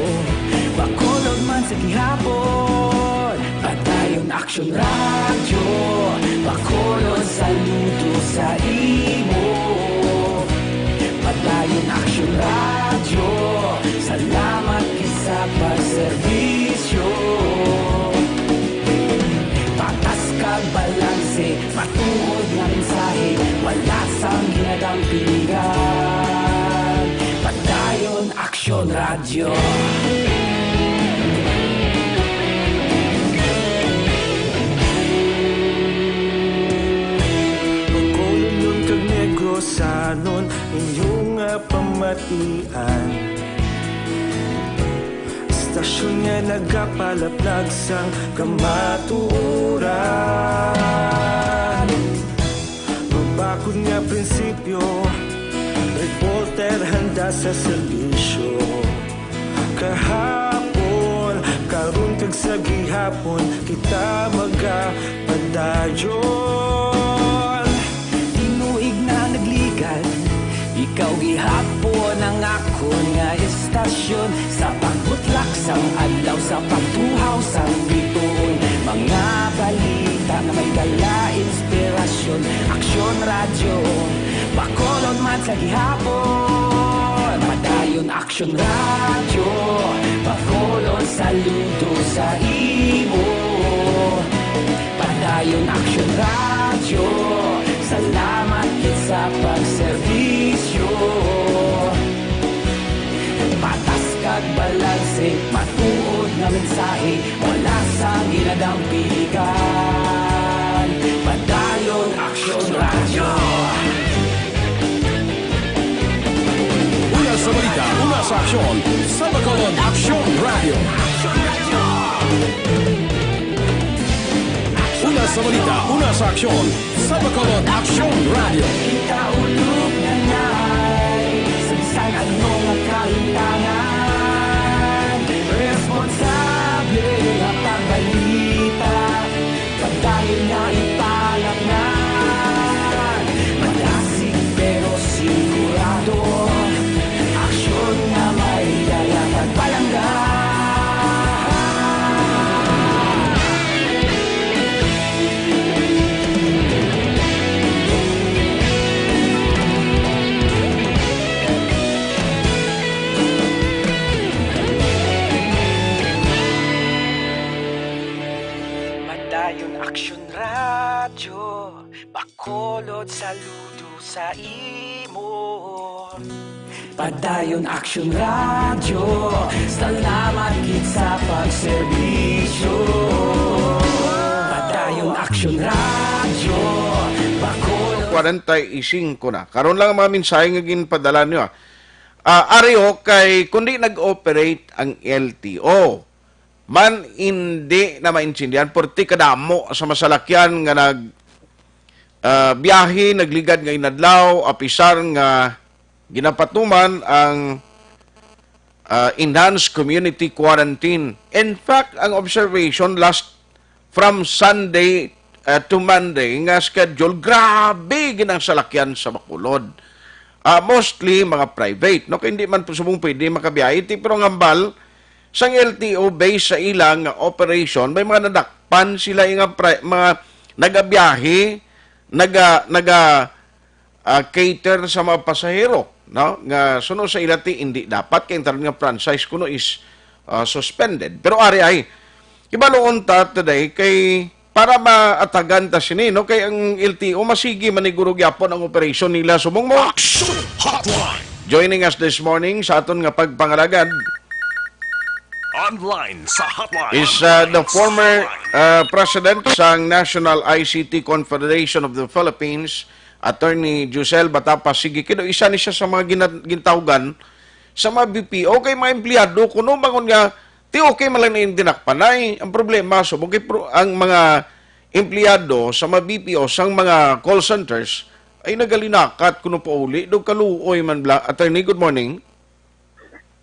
bakolod man sa gihapon. Padayon Aksyon radyo, bakolod saludo sa imo. Padayon Aksyon radyo, salamat kisa pagserbisyo. Patas kag balanse, matuod nga mensahe, wala sang ginadampingan. radyo. Pagkulong yung kagnegro sa nun inyong pamatian. Stasyon nga nagapalaplag sang kamaturan. Magbakod nga prinsipyo, reporter handa sa serbisyo. Kahapon, karun kag sa gihapon, kita magapadayon. Tinuig na nagligan, ikaw gihapon ang akon nga estasyon. Sa pagbutlak sang adlaw, sa pagtuhaw sang bituon. Mga balita na may dala inspirasyon. Aksyon radyo, Bacolod man sa gihapon. Padayon Aksyon radyo, Bacolod saludo sa imo. Padayon Aksyon radyo, salamat kit sa pagserbisyo. Patas kag balanse, matuod nga mensahe, wala sa ginadampigan. Padayon Aksyon radyo. Una sa balita, una sa aksyon, sa Bacolod Aksyon Radio. Una sa balita, una sa aksyon, sa Bacolod Aksyon Radio. Kita ulog na na'y sabisan ano nga kahintangan. Responsable nga pagbalita, pagdahil na ipalaknan. Malasig pero sigurado, aksyon nga may dala pagpalanggan. Padayon Aksyon radyo, Bacolod saludo sa imo. Padayon Aksyon radyo, salamat kit sa pagserbisyo. Padayon Aksyon radyo, Bacolod 45 na. Karon lang ang mga mensahe nga ginpadala niyo. Ariyo kay kundi nag-operate ang LTO. Man hindi na maintindihan porti kadamo sa masalakyan nga biyahe nagligad nga inadlaw apisar nga ginapatuman ang enhanced community quarantine. In fact, ang observation last from Sunday to Monday nga schedule, grabe ginang salakyan sa Bacolod. Mostly mga private, no? Kaya hindi man po subong pwede makabiyahe. Pero ang hambal, sang LTO based sa ilang operation, may mga nadakpan sila yung mga nagabiyahe, cater sa mga pasahero, no? Nga suno sa ilati hindi dapat kay taron nga franchise kuno is suspended. Pero ari ay ibaloon ta today kay para maatagan ta sini, no? Kay ang LTO masigi maniguro gyapon ang operation nila subong mo. Aksyon Hotline. Joining us this morning sa aton nga pagpangalagad Online sa Hotline. is the former president sa National ICT Confederation of the Philippines, Attorney Jusel Batapa. Sige, kino isa ni siya sa mga gintawgan sa mga BPO kay mga empleyado kuno bangon nga ti okay man lang na yung dinakpanay. Ang problema so ang mga empleyado sa mga BPO sang mga call centers ay nagalinakat kuno po uli do kaluoy man bla. Attorney, good morning.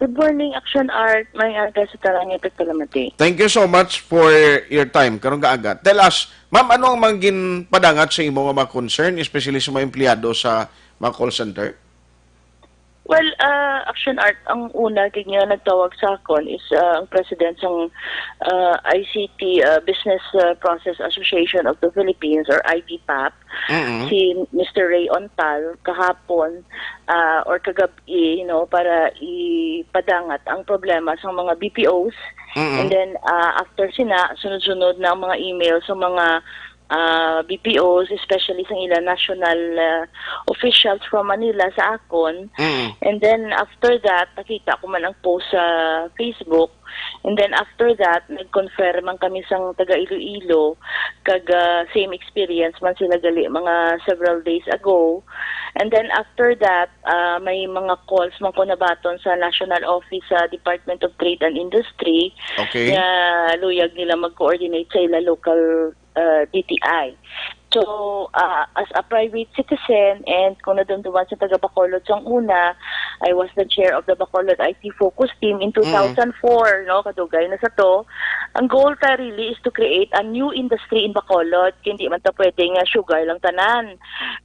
Good morning, Aksyon Art. May aga sa Tarangay, Pagkalamati. Thank you so much for your time. Karong kaagat. Tell us, ma'am, ano ang mga ginpadangat sa imo nga mga concern, especially sa mga empleyado sa mga call center? Well, Aksyon Art, ang una kanya nagtawag sa akon is ang president ng ICT Business Process Association of the Philippines or IBPAP, si Mr. Ray Ontal, kahapon or kagabi, para ipadangat ang problema sa mga BPOs. And then after sunod-sunod na mga email sa mga BPOs, especially sa ilang national officials from Manila sa akon. And then after that, nakita ko man ang post sa Facebook. And then after that, nag-confirm man kami sang taga Iloilo kag same experience man sila gali mga several days ago. And then after that, may mga calls man ko nabaton sa National Office sa Department of Trade and Industry. Okay. Na luyag nila mag-coordinate sa ila local DTI. So, as a private citizen and kung nadumduman sa taga Bacolod sang una, I was the chair of the Bacolod IT Focus Team in 2004, no? Kadugay na sa to. Ang goal ta really is to create a new industry in Bacolod. Hindi man ta pwedeng sugar lang tanan.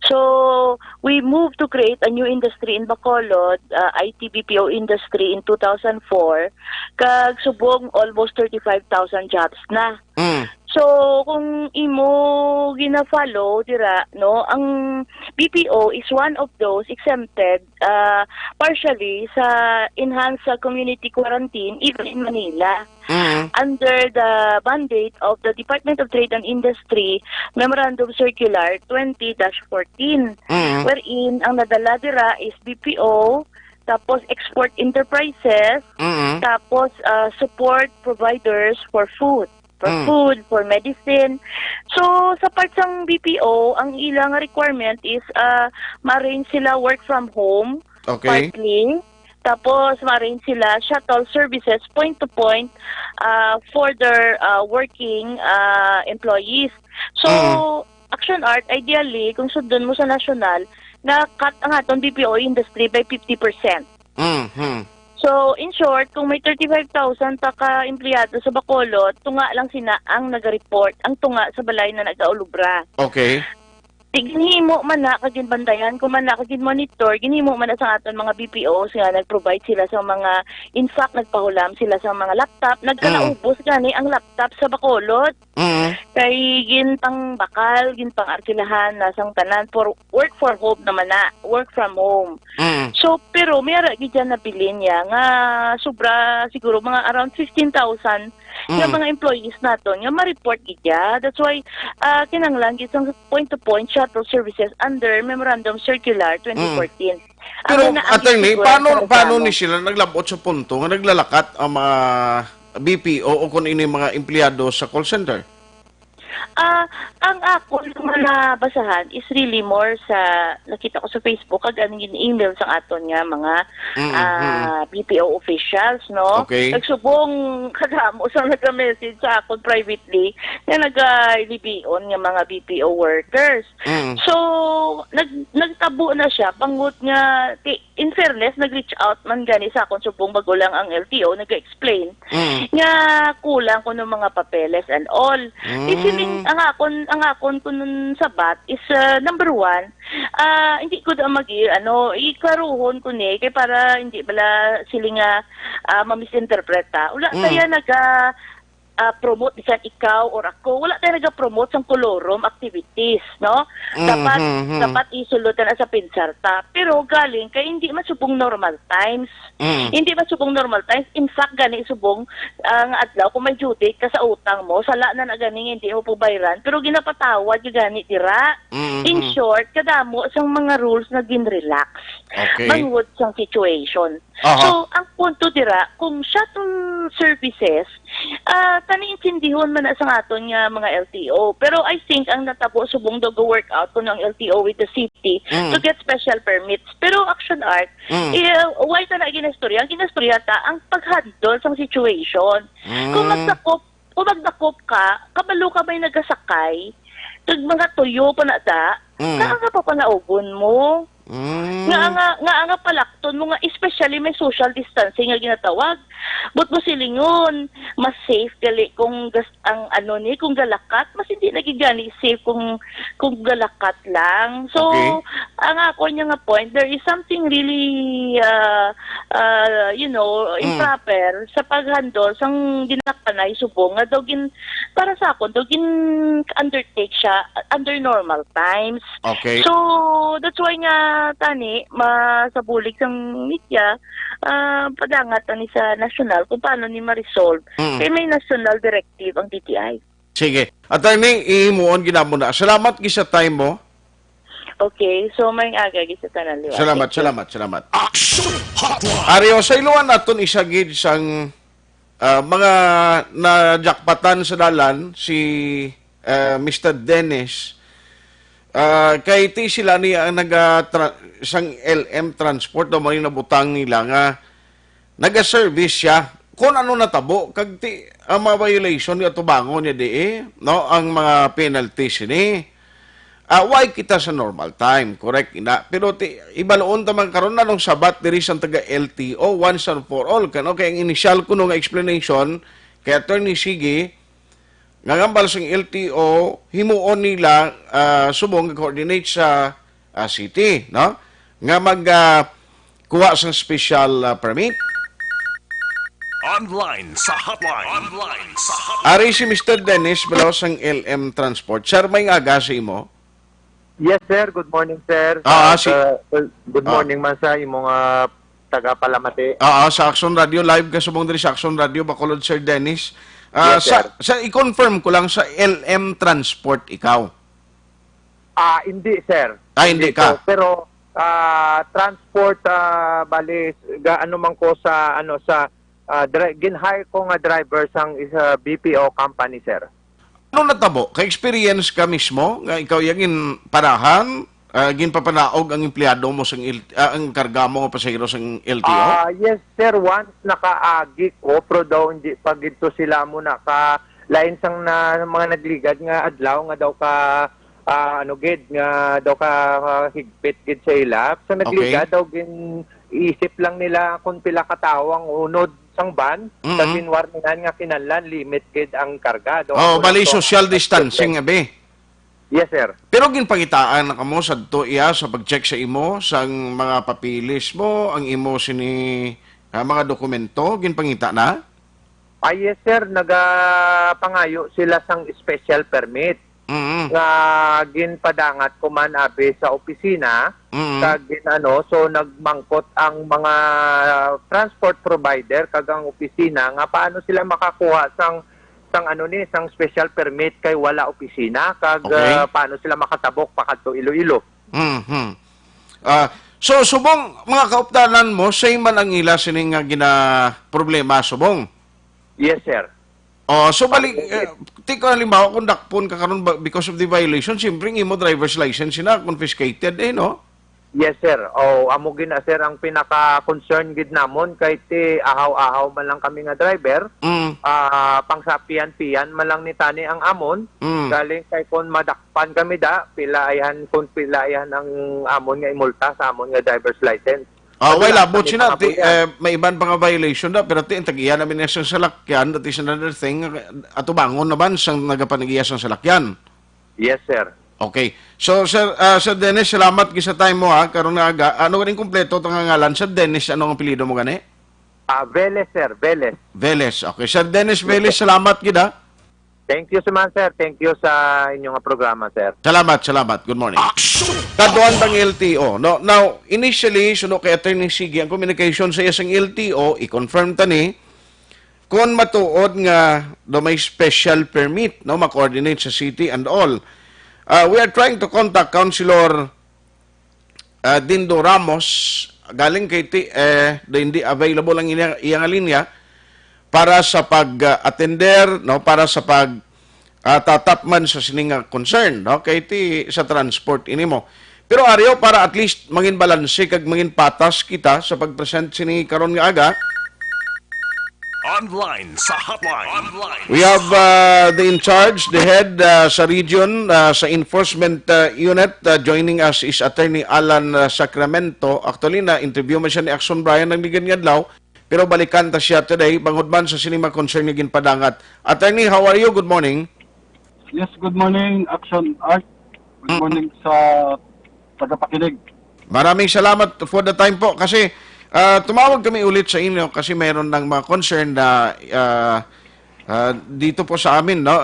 So, we moved to create a new industry in Bacolod, IT BPO industry in 2004. Kag subong almost 35,000 jobs na. So, kung imo gina-follow, dira, no, ang BPO is one of those exempted partially sa enhanced community quarantine even in Manila. Under the mandate of the Department of Trade and Industry Memorandum Circular 20-14, wherein ang nadala dira is BPO, tapos export enterprises, tapos support providers for food. For medicine. So, sa part ng BPO, ang ilang requirement is ma-arrange sila work from home, partly. Tapos, ma-arrange sila shuttle services point-to-point for their working employees. So, Aksyon Art, ideally, kung sundon mo sa national, na-cut ang atong BPO industry by 50%. So, in short, kung may 35,000 pa ka-empleyado sa Bacolod, tunga lang sina ang nag-report, ang tunga sa balay na nag-aulubra. Okay. Ginhimo man na kagin bandayan, kung man na kagin monitor, ginhimo man na sa aton mga BPOs nga nag-provide sila sa mga, in fact, nagpahulam sila sa mga laptop. Nagkanaubos gani ang laptop sa Bacolod. Kay gintang bakal, gintang arkilahan, nasang tanan, for work for home naman na, work from home. So, pero mayara gidyan na bilin niya nga sobra siguro mga around 15,000 nga mga employees naton nga ma-report gidya. That's why kinanglan gitsang point-to-point shuttle services under Memorandum Circular 2014. Pero attorney, paano ni sila naglabot sa punto nga naglalakat ang mga BPO o kung ini mga empleyado sa call center? Ang ako naman nabasahan is really more sa nakita ko sa Facebook kag aning email sa aton nga mga BPO officials, no? Okay. Nagsubong kadamo sa nag-message sa akon privately na nag-libion nga mga BPO workers. So nagtabo na siya bangut nga in fairness nag-reach out man gani sa akon subong bago lang ang LTO nag-explain nga kulang ko ng mga papeles and all. Ang akon ko nun sabat is number one, hindi ko da ikaruhon ko ni kay para hindi bala sila nga mamisinterpreta. Wala kaya promote bisan ikaw or ako, wala tayo nag-promote sa kolorom activities, no? Dapat isulutan sa pinsarta. Pero galing kay hindi masubong normal times. Hindi masubong normal times. In fact, gani subong ang adlaw kung may due date ka sa utang mo, sala na gani hindi mo pubayran, pero ginapatawad yung gani dira. In short, kadamo sang mga rules na gin-relax. Mangod sang situation. So, ang punto dira, kung shuttle services, tani-intindihon man na sa aton nga mga LTO. Pero I think ang natabo subong do go work out ko ng LTO with the city to get special permits. Pero Aksyon Art, why ta na ginastorya? Ang ginastorya ta ang pag-handle sa situation. Kung magdakop ka, kabalo ka may nagasakay, tag mga tuyo pa na ta, nga pa panaugon mo. Nga palakton mo nga, especially may social distancing nga ginatawag. But mo silingon, mas safe gali kung kung galakat, mas hindi nagigani safe kung galakat lang. So, ang ako niya nga point, there is something really improper sa paghandle sang ginakanay subong nga para sa akon daw undertake siya under normal times. So, that's why nga tani masabulig sang media padangat ni sa national kung paano ni ma-resolve. Kaya may national directive ang DTI. Sige. Attorney, ihimuon ginamo na. Salamat gisa time mo. Okay, so may aga gisa tanan liwa. Salamat. Aksyon Hotline. Ario, sa iluan naton isagid sang mga najakpatan sa dalan si Mr. Dennis. Kay ti sila ni ang sang LM Transport o may nabutang nila nga naga-service siya. Kung ano natabo, kag ti ang mga violation nga tubangon niya no, ang mga penalties ni. Why kita sa normal time, correct ina. Pero ibaloon ta man karon na nung sabat diri sa taga LTO once and for all kano kay ang initial kuno nga explanation kay Attorney Sige ngangambal sa LTO himuon nila subong coordinate sa city, no? Nga mag kuha sa special permit. Online sa hotline. Ari si Mr. Dennis balaw sang LM Transport. Sir, may aga sa imo? Yes, sir. Good morning, sir. Good morning man sa imong taga-Palamati. Sa Aksyon Radio, live ka subong diri sa Aksyon Radio, Bacolod, Sir Dennis. Yes, sir. Sa i-confirm ko lang sa LM Transport ikaw. Hindi, sir. Hindi ka. Pero transport bali gaano man ko sa gin-hire ko nga driver sang isa BPO company, sir. Ano natabo? Ka-experience ka mismo nga ikaw yung parahan, ginpapanaog ang empleyado mo sa ang karga mo pasahero sa LTO? Yes, sir. Once nakaagi ko, pero daw hindi pa gito sila mo lain sang mga nagligad nga adlaw nga daw ka nga daw ka higpit gid sa ilap. Sa nagligad daw isip lang nila kung pila katawang unod sang ban, sa binwarningan nga kinahanglan limit gid ang karga. Bali social distancing abi. Yes, sir. Pero ginpangitaan na kamo sadto iya sa pag-check sa imo sang mga papilis mo, ang imo sini mga dokumento, ginpangita na? Yes, sir. Nagapangayo sila sang special permit. Nga ginpadangat ko man abi sa opisina kag so nagmangkot ang mga transport provider kag ang opisina nga paano sila makakuha sang special permit kay wala opisina kag paano sila makatabok pakadto Iloilo. So subong mga kauptanan mo say man ang ila sining nga gina problema subong. Yes, sir. So balik, tiko halimbawa kung dakpon ka karon because of the violation, siyempre imo driver's license na confiscated no? Yes, sir. Amo gina sir ang pinaka-concern gid namon kay ti ahaw-ahaw man lang kami nga driver. Pangsapian-pian man lang ni tani ang amon. Galing kay kon madakpan kami pilaihan ang amon nga imulta sa amon nga driver's license. Wala, but sina, may iban pa nga violation na, pero tag-iya namin na siyang salakyan, that is another thing, ato bangon naman siyang nagapanagiya siyang salakyan. Yes, sir. Okay. So, Sir Dennis, salamat sa time mo karon nga aga. Ano ganing kumpleto itong ngalan? Sir Dennis, ano ang apelyido mo gani? Veles, sir. Veles. Veles. Okay. Sir Dennis Veles, salamat gida. Thank you so much, sir. Thank you sa inyong programa, sir. Salamat. Good morning. Kaduan bang LTO? No, now, initially, suno kay Attorney Sige, ang communication sa isang LTO, i-confirm tani, kung matuod nga do may special permit, no, ma-coordinate sa city and all. We are trying to contact Councilor Dindo Ramos, galing kay hindi available ang iyang linya, para sa pag-attender, no, para sa tatapman sa sininga concern, no, kay sa transport inimo. Pero Aryo, para at least mangin balanse kag mangin patas kita sa pag-present sini karon nga aga. Online sa hotline. We have the in charge, the head sa region, sa enforcement unit. Joining us is Attorney Alan Sacramento. Actually, na-interview man siya ni Aksyon Brian ng Ligan Yadlaw. Pero balikan ta siya today, bangod man sa sinima concern nga ginpadangat. Attorney, how are you? Good morning. Yes, good morning, Aksyon Art. Good morning sa tagapakinig. Maraming salamat for the time po. Kasi tumawag kami ulit sa inyo kasi mayroon ng mga concern na dito po sa amin, no?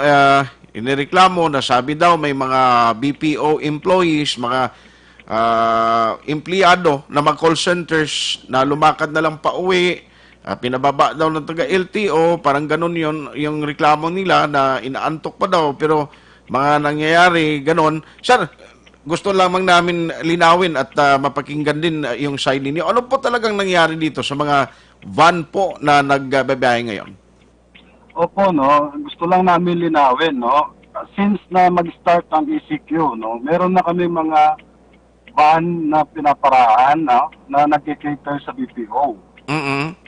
Inireklamo na sabi daw may mga BPO employees, mga empleyado na mag-call centers na lumakad na lang pauwi pinababa daw ng taga LTO, parang ganun yung reklamo nila na inaantok pa daw, pero mga nangyayari ganun. Sir, gusto lamang namin linawin at mapakinggan din yung side ninyo. Ano po talagang nangyari dito sa mga van po na nagbabiyahe ngayon? Opo, no, gusto lang namin linawin, no, since na mag-start ang ECQ, no, meron na kami mga van na pinaparaan, no, na nag-cater sa BPO.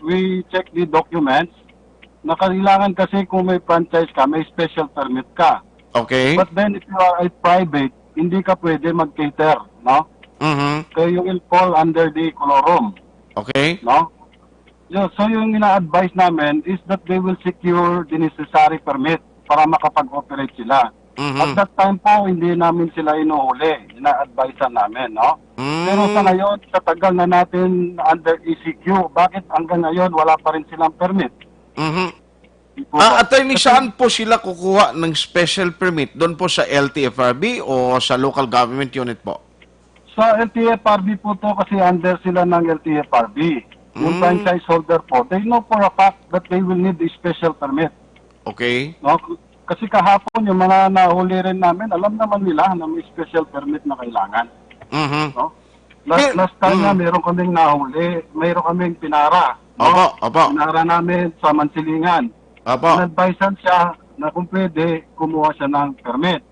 We check the documents na kailangan kasi kung may franchise ka, may special permit ka. Okay. But then if you are a private, hindi ka pwede mag-cater, no? Kaya you will fall under the colorum. Okay. No? So yung ina-advise namin is that they will secure the necessary permit para makapag-operate sila. At that time po, hindi namin sila inuhuli. Ina-advisean namin, no? Pero sa ngayon, sa tagal na natin under ECQ, bakit hanggang ngayon wala pa rin silang permit? Attorney, saan po sila kukuha ng special permit? Doon po sa LTFRB o sa local government unit po? Sa LTFRB po to kasi under sila ng LTFRB. Yung franchise holder po, they know for a fact that they will need a special permit. Okay. No? Kasi kahapon, yung mga nahuli rin namin, alam naman nila na may special permit na kailangan. No? Last time na meron kaming nahuli, meron kaming pinara. No? Pinara namin sa Mansilingan. In-advisean siya na kung pwede, kumuha siya ng permit.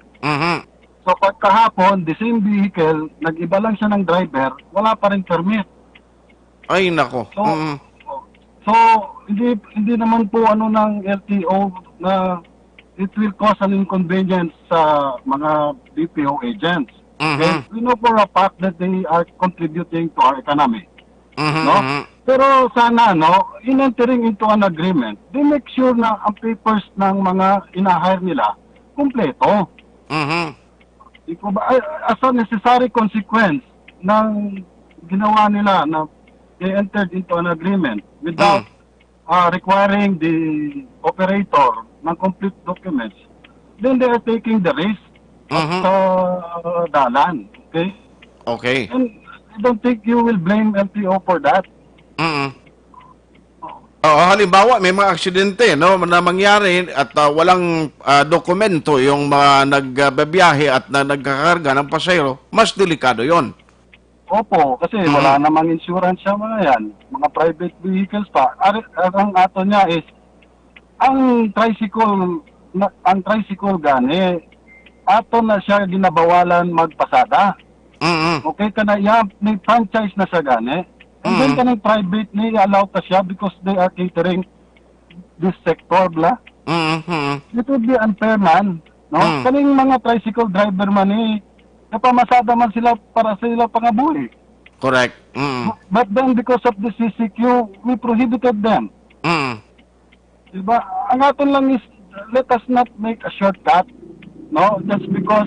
So kahapon, the same vehicle, nag-iba lang siya ng driver, wala pa rin permit. Ay, nako. So hindi naman po ano ng LTO na it will cause an inconvenience sa mga BPO agents. Okay? We know for a fact that they are contributing to our economy. No? Pero sana, no, in entering into an agreement, they make sure na ang papers ng mga ina-hire nila kumpleto. As a necessary consequence ng ginawa nila na they entered into an agreement without requiring the operator ng complete documents, then they are taking the risk of dalan. Okay? Okay. And I don't think you will blame LTO for that. Halimbawa, may mga aksidente no, na mangyari at walang dokumento yung mga nagbabiyahe at nagkakarga ng pasahero, mas delikado yon. Opo, kasi wala namang insurance sa mga yan. Mga private vehicles pa. Ang ato niya is, ang tricycle gani, ato na siya ginabawalan magpasada. Okay, may franchise na siya gani. And then kanang private ni allow ta siya because they are catering this sector, bla. It would be unfair man. No? Kaning mga tricycle driver man napamasada man sila para sa sila pangabuhi. Correct. But then because of the CCQ, we prohibited them. Diba? Ang aton lang is, let us not make a shortcut. No? Just because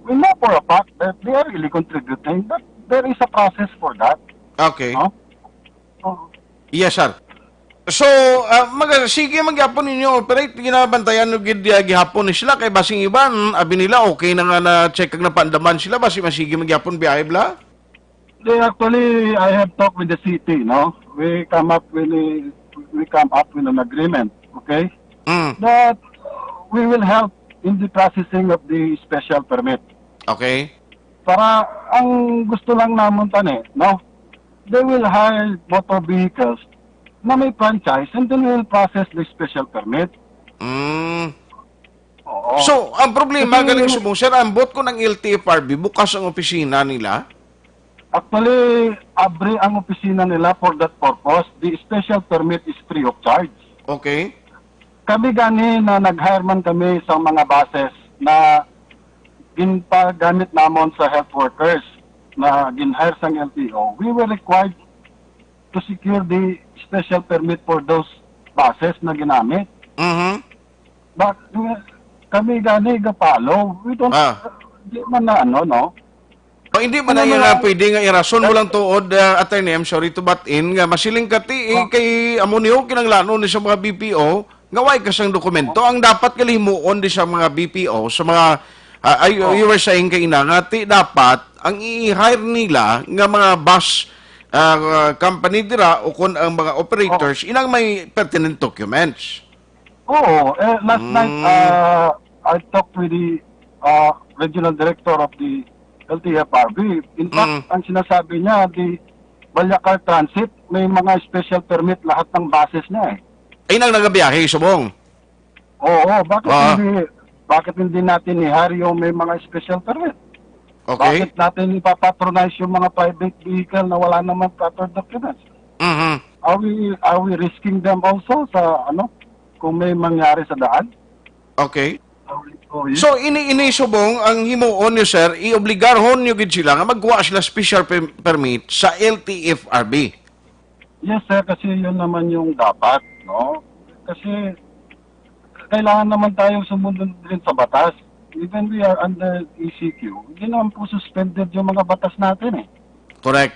we know for a fact that they are really contributing, but there is a process for that. Okay. No? Yes, sir. So, sige magyapon ninyo operate, ginabantayan nyo gihapon ni sila, kay basing iban, abi nila, okay na nga na-check na pandaman sila, basi masige magyapon biyahe bla? Actually, I have talked with the city, no? We come up with an agreement, okay? That we will help in the processing of the special permit. Okay. Para, ang gusto lang namon no? They will hire motor vehicles na may franchise and then we'll process the special permit. So, ang problema, galing sir, ambot ko ng LTFRB, bukas ang opisina nila? Actually, abre ang opisina nila for that purpose. The special permit is free of charge. Okay. Kami gani na nag-hire man kami sa mga buses na ginpagamit namon sa health workers na gin-hire sa LTO. We were required to secure the special permit for those buses na ginamit. But kami gani gapalo. We don't, di man na no? Hindi man na yung pwede nga irason mo lang tuod, attorney, I'm sorry to butt in, nga masiling kati, kay amuniho kinanglano ni sa mga BPO, nga way kasang dokumento. Ang dapat kalimuon di sa mga BPO, sa mga, you were saying kay ina, nga dapat, ang i-hire nila nga mga bus company dira o kung ang mga operators inang may pertinent documents. Oo, last night I talked with the regional director of the LTFRB. In fact, ang sinasabi niya, the Balyacar Transit, may mga special permit lahat ng buses niya eh. Ay nang nagabiyahe, subong. Oo, bakit hindi natin ihari yung may mga special permit? Okay. Bakit natin ipapatronize yung mga private vehicle na wala naman proper documents? Are we risking them also sa kung may mangyari sa daan? Okay. So ini subong ang himuon niyo sir, iobligarhon niyo gid sila nga magkuha sila special permit sa LTFRB. Yes sir, kasi yun naman yung dapat, no? Kasi kailangan naman tayong sumunod din sa batas. Even we are under ECQ, hindi naman po suspended yung mga batas natin eh. Correct.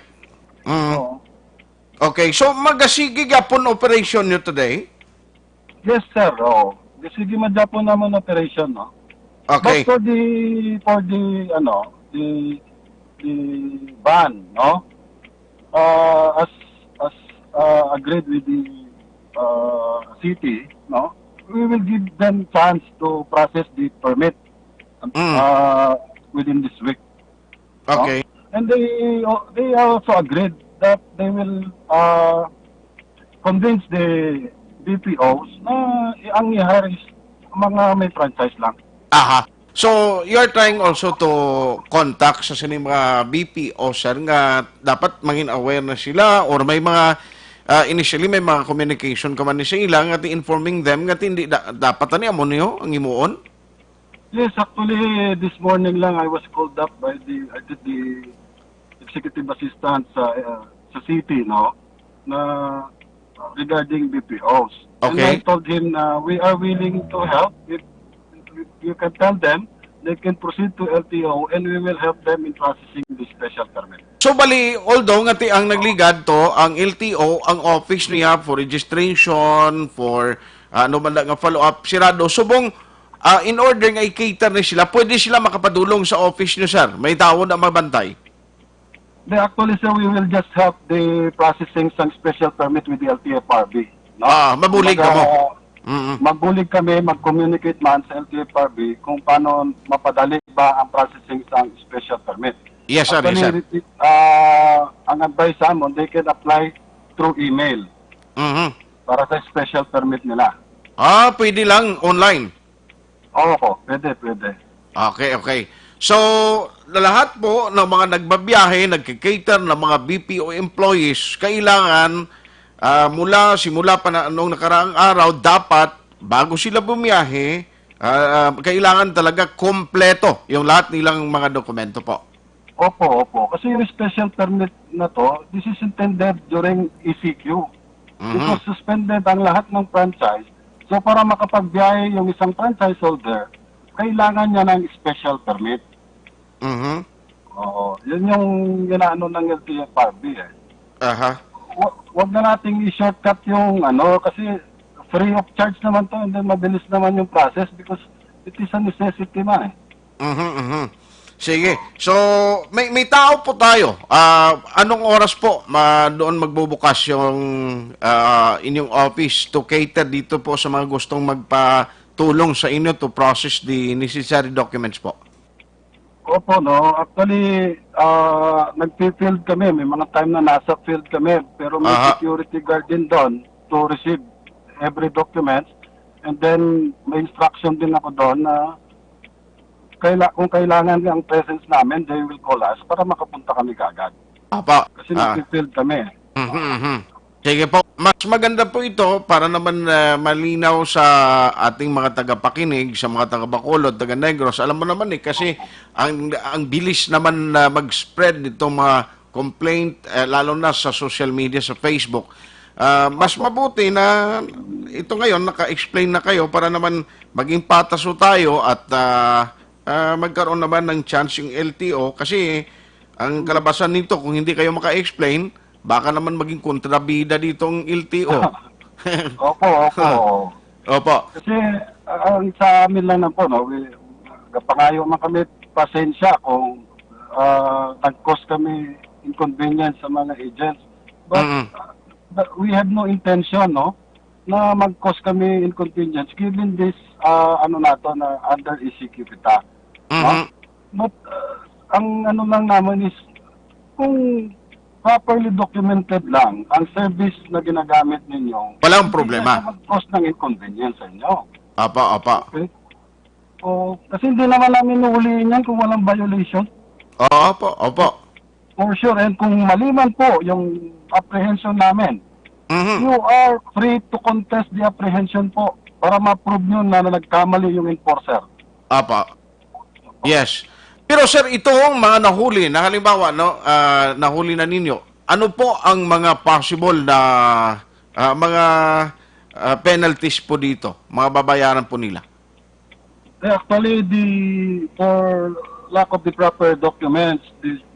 Okay, so magasigi gapon operation nyo today? Yes sir, sige magyapon naman operation, no? Okay. But for the ban, no? As agreed with the city, no? We will give them chance to process the permit within this week. Okay. No? And they also agreed that they will convince the BPOs na ang ihari is mga may franchise lang. Aha. So, you're trying also to contact sa sining mga BPO, sir, nga dapat maging aware na sila or may mga, initially may mga communication ka man ni sa ilang at informing them nga hindi dapat ani amo niyo ang imuon? Yes, actually, this morning lang I was called up by the executive assistant sa city, no, na regarding BPOs. Okay. And I told him we are willing to help. If you can tell them, they can proceed to LTO and we will help them in processing the special permit. So bali, although nga ang nagligad to, ang LTO, ang office niya for registration, for ano man nga follow-up, sirado. Subong, in order nga i-cater ni sila, pwede sila makapadulong sa office niyo, sir. May tao na mabantay. Actually, sir, we will just help the processing some special permit with the LTFRB. No? Mabulig ka mo. Magbulig kami, mag-communicate man sa LTFRB kung paano mapadali ba ang processing ng special permit. Yes, sir. Actually, yes, sir. Ang advice sa amon, they can apply through email para sa special permit nila. Pwede lang online. Oo, pwede. Okay. So, lahat po ng mga nagbabiyahe, nagkikater ng mga BPO employees, kailangan simula pa na noong nakaraang araw, dapat, bago sila bumiyahe, kailangan talaga kompleto yung lahat nilang mga dokumento po. Opo. Kasi yung special permit na to, this is intended during ECQ. It was suspended ang lahat ng franchise. So para makapagbiyahe yung isang franchise holder, kailangan niya ng special permit. Oo. Yun yung ginaano ng LTFRB eh. Wag na nating i-shortcut yung kasi free of charge naman to and then mabilis naman yung process because it is a necessity man eh. Sige. So, may tao po tayo. Anong oras po doon magbubukas yung inyong office to cater dito po sa mga gustong magpatulong sa inyo to process the necessary documents po? Opo, no. Actually, nag-field kami. May mga time na nasa field kami. Pero may security guard din doon to receive every document. And then, may instruction din ako doon na kung kailangan ang presence namin, they will call us para makapunta kami kaagad. Kasi nag-field kami. Sige po. Mas maganda po ito para naman malinaw sa ating mga tagapakinig, sa mga taga-Bacolod, taga-Negros. Alam mo naman kasi ang bilis naman mag-spread nitong mga complaint, lalo na sa social media, sa Facebook. Mas mabuti na ito ngayon, naka-explain na kayo para naman maging pataso tayo at magkaroon naman ng chance yung LTO kasi ang kalabasan nito, kung hindi kayo maka-explain, baka naman maging kontrabida ditong LTO. Opo. Kasi ang sa amin lang na po, no, kapangayo man kami pasensya kung nag-cause kami inconvenience sa mga agents. But we have no intention, no, na mag-cause kami inconvenience given this, na under ECQ kita. No? But, ang lang naman is, kung properly documented lang, ang service na ginagamit ninyo, walang problema. Hindi na mag-cause ng inconvenience sa inyo. Apa. Okay? Kasi hindi naman namin nuhulihin yan kung walang violation. Opo. For sure, and kung maliman po yung apprehension namin, you are free to contest the apprehension po para ma-prove nyo na nagkamali yung enforcer. Apa. Yes. Pero sir, itong mga nahuli, na halimbawa, no, nahuli na ninyo, ano po ang mga possible na mga penalties po dito? Mga babayaran po nila? Actually, for lack of the proper documents,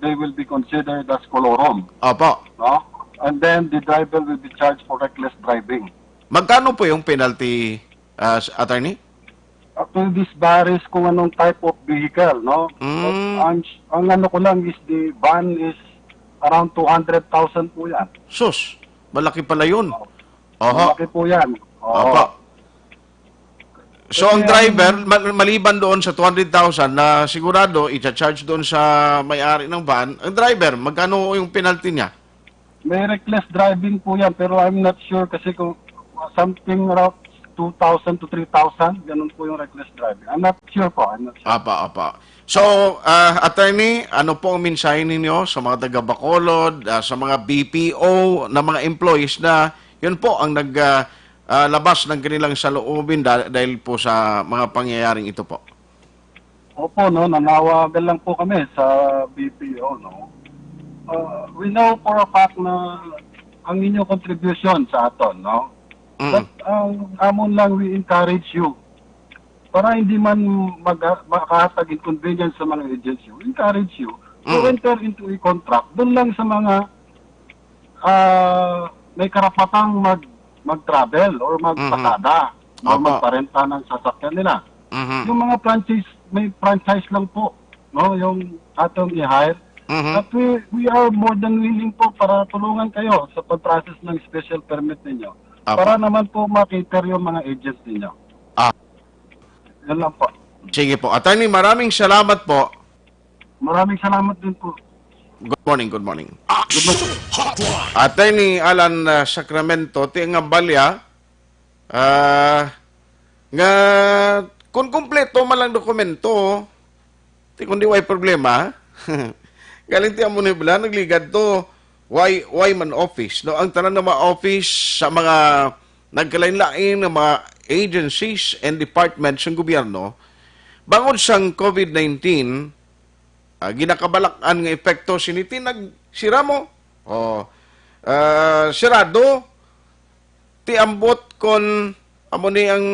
they will be considered as colorum. Opo. No? And then the driver will be charged for reckless driving. Magkano po yung penalty, attorney? Actually, this varies kung anong type of vehicle, no? Ang ano ko lang is the van is around 200,000 po yan. Sus, malaki pala yun. Malaki po yan. Opo. So, ang driver, maliban doon sa 200,000 na sigurado, i-charge doon sa may-ari ng van, ang driver, magkano yung penalty niya? May reckless driving po yan, pero I'm not sure kasi kung something around 2,000 to 3,000, ganun po yung reckless driving. I'm not sure po. Apa. So, attorney, ano po ang mensahe ninyo sa mga taga-Bacolod, sa mga BPO, na mga employees na yun po ang labas ng kanilang saloobin dahil po sa mga pangyayaring ito po? Opo, no, nanawagan lang po kami sa BPO, no. We know for a fact na ang inyong contribution sa aton, no. But amon lang, we encourage you para hindi man makahatag inconvenience sa mga agency. We encourage you to enter into a contract doon lang sa mga may karapatang mag-travel or magpasada or magparenta ng sasakyan nila. Yung mga franchise, may franchise lang po, no, yung atong i-hire. At we are more than willing po para tulungan kayo sa pag-process ng special permit ninyo. Para naman po makiter yung mga agents ninyo. Yan lang po. Sige po. Attorney, maraming salamat po. Maraming salamat din po. Good morning. Attorney Alan Sacramento, ti nga balya, nga kung kumpleto man lang dokumento, ti kundi way problema, galing ti amo ni bala, nagligad to, why man office, no? Ang tanan ng mga office sa mga nagkalain-lain ng mga agencies and departments ng gobyerno, bangod sang COVID-19, ginakabalakan ng epekto siniti nagsira mo. Sirado, ti ambot kon amo ni ang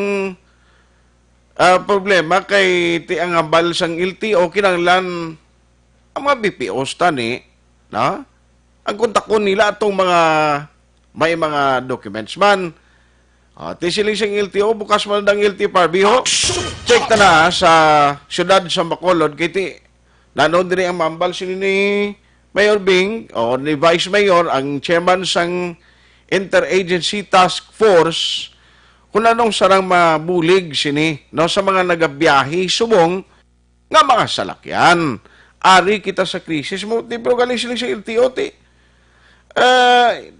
problema kay ti ang ambal sang LTO kinanglan ang mga BPOs tani, na? Ang kontakon nila atong mga may mga documents man. Ti siling sang LTO, bukas man ang LTPRB ho. Check ta na sa syudad sa Bacolod, kay ti nanoon din ang mambal sini ni Mayor Bing o ni Vice Mayor, ang chairman sang Interagency Task Force, kung anong sarang mabulig sini, no, sa mga nagabiyahe subong nga mga salakyan. Ari kita sa krisis mo, ti pero galing sila sa LTO, ti.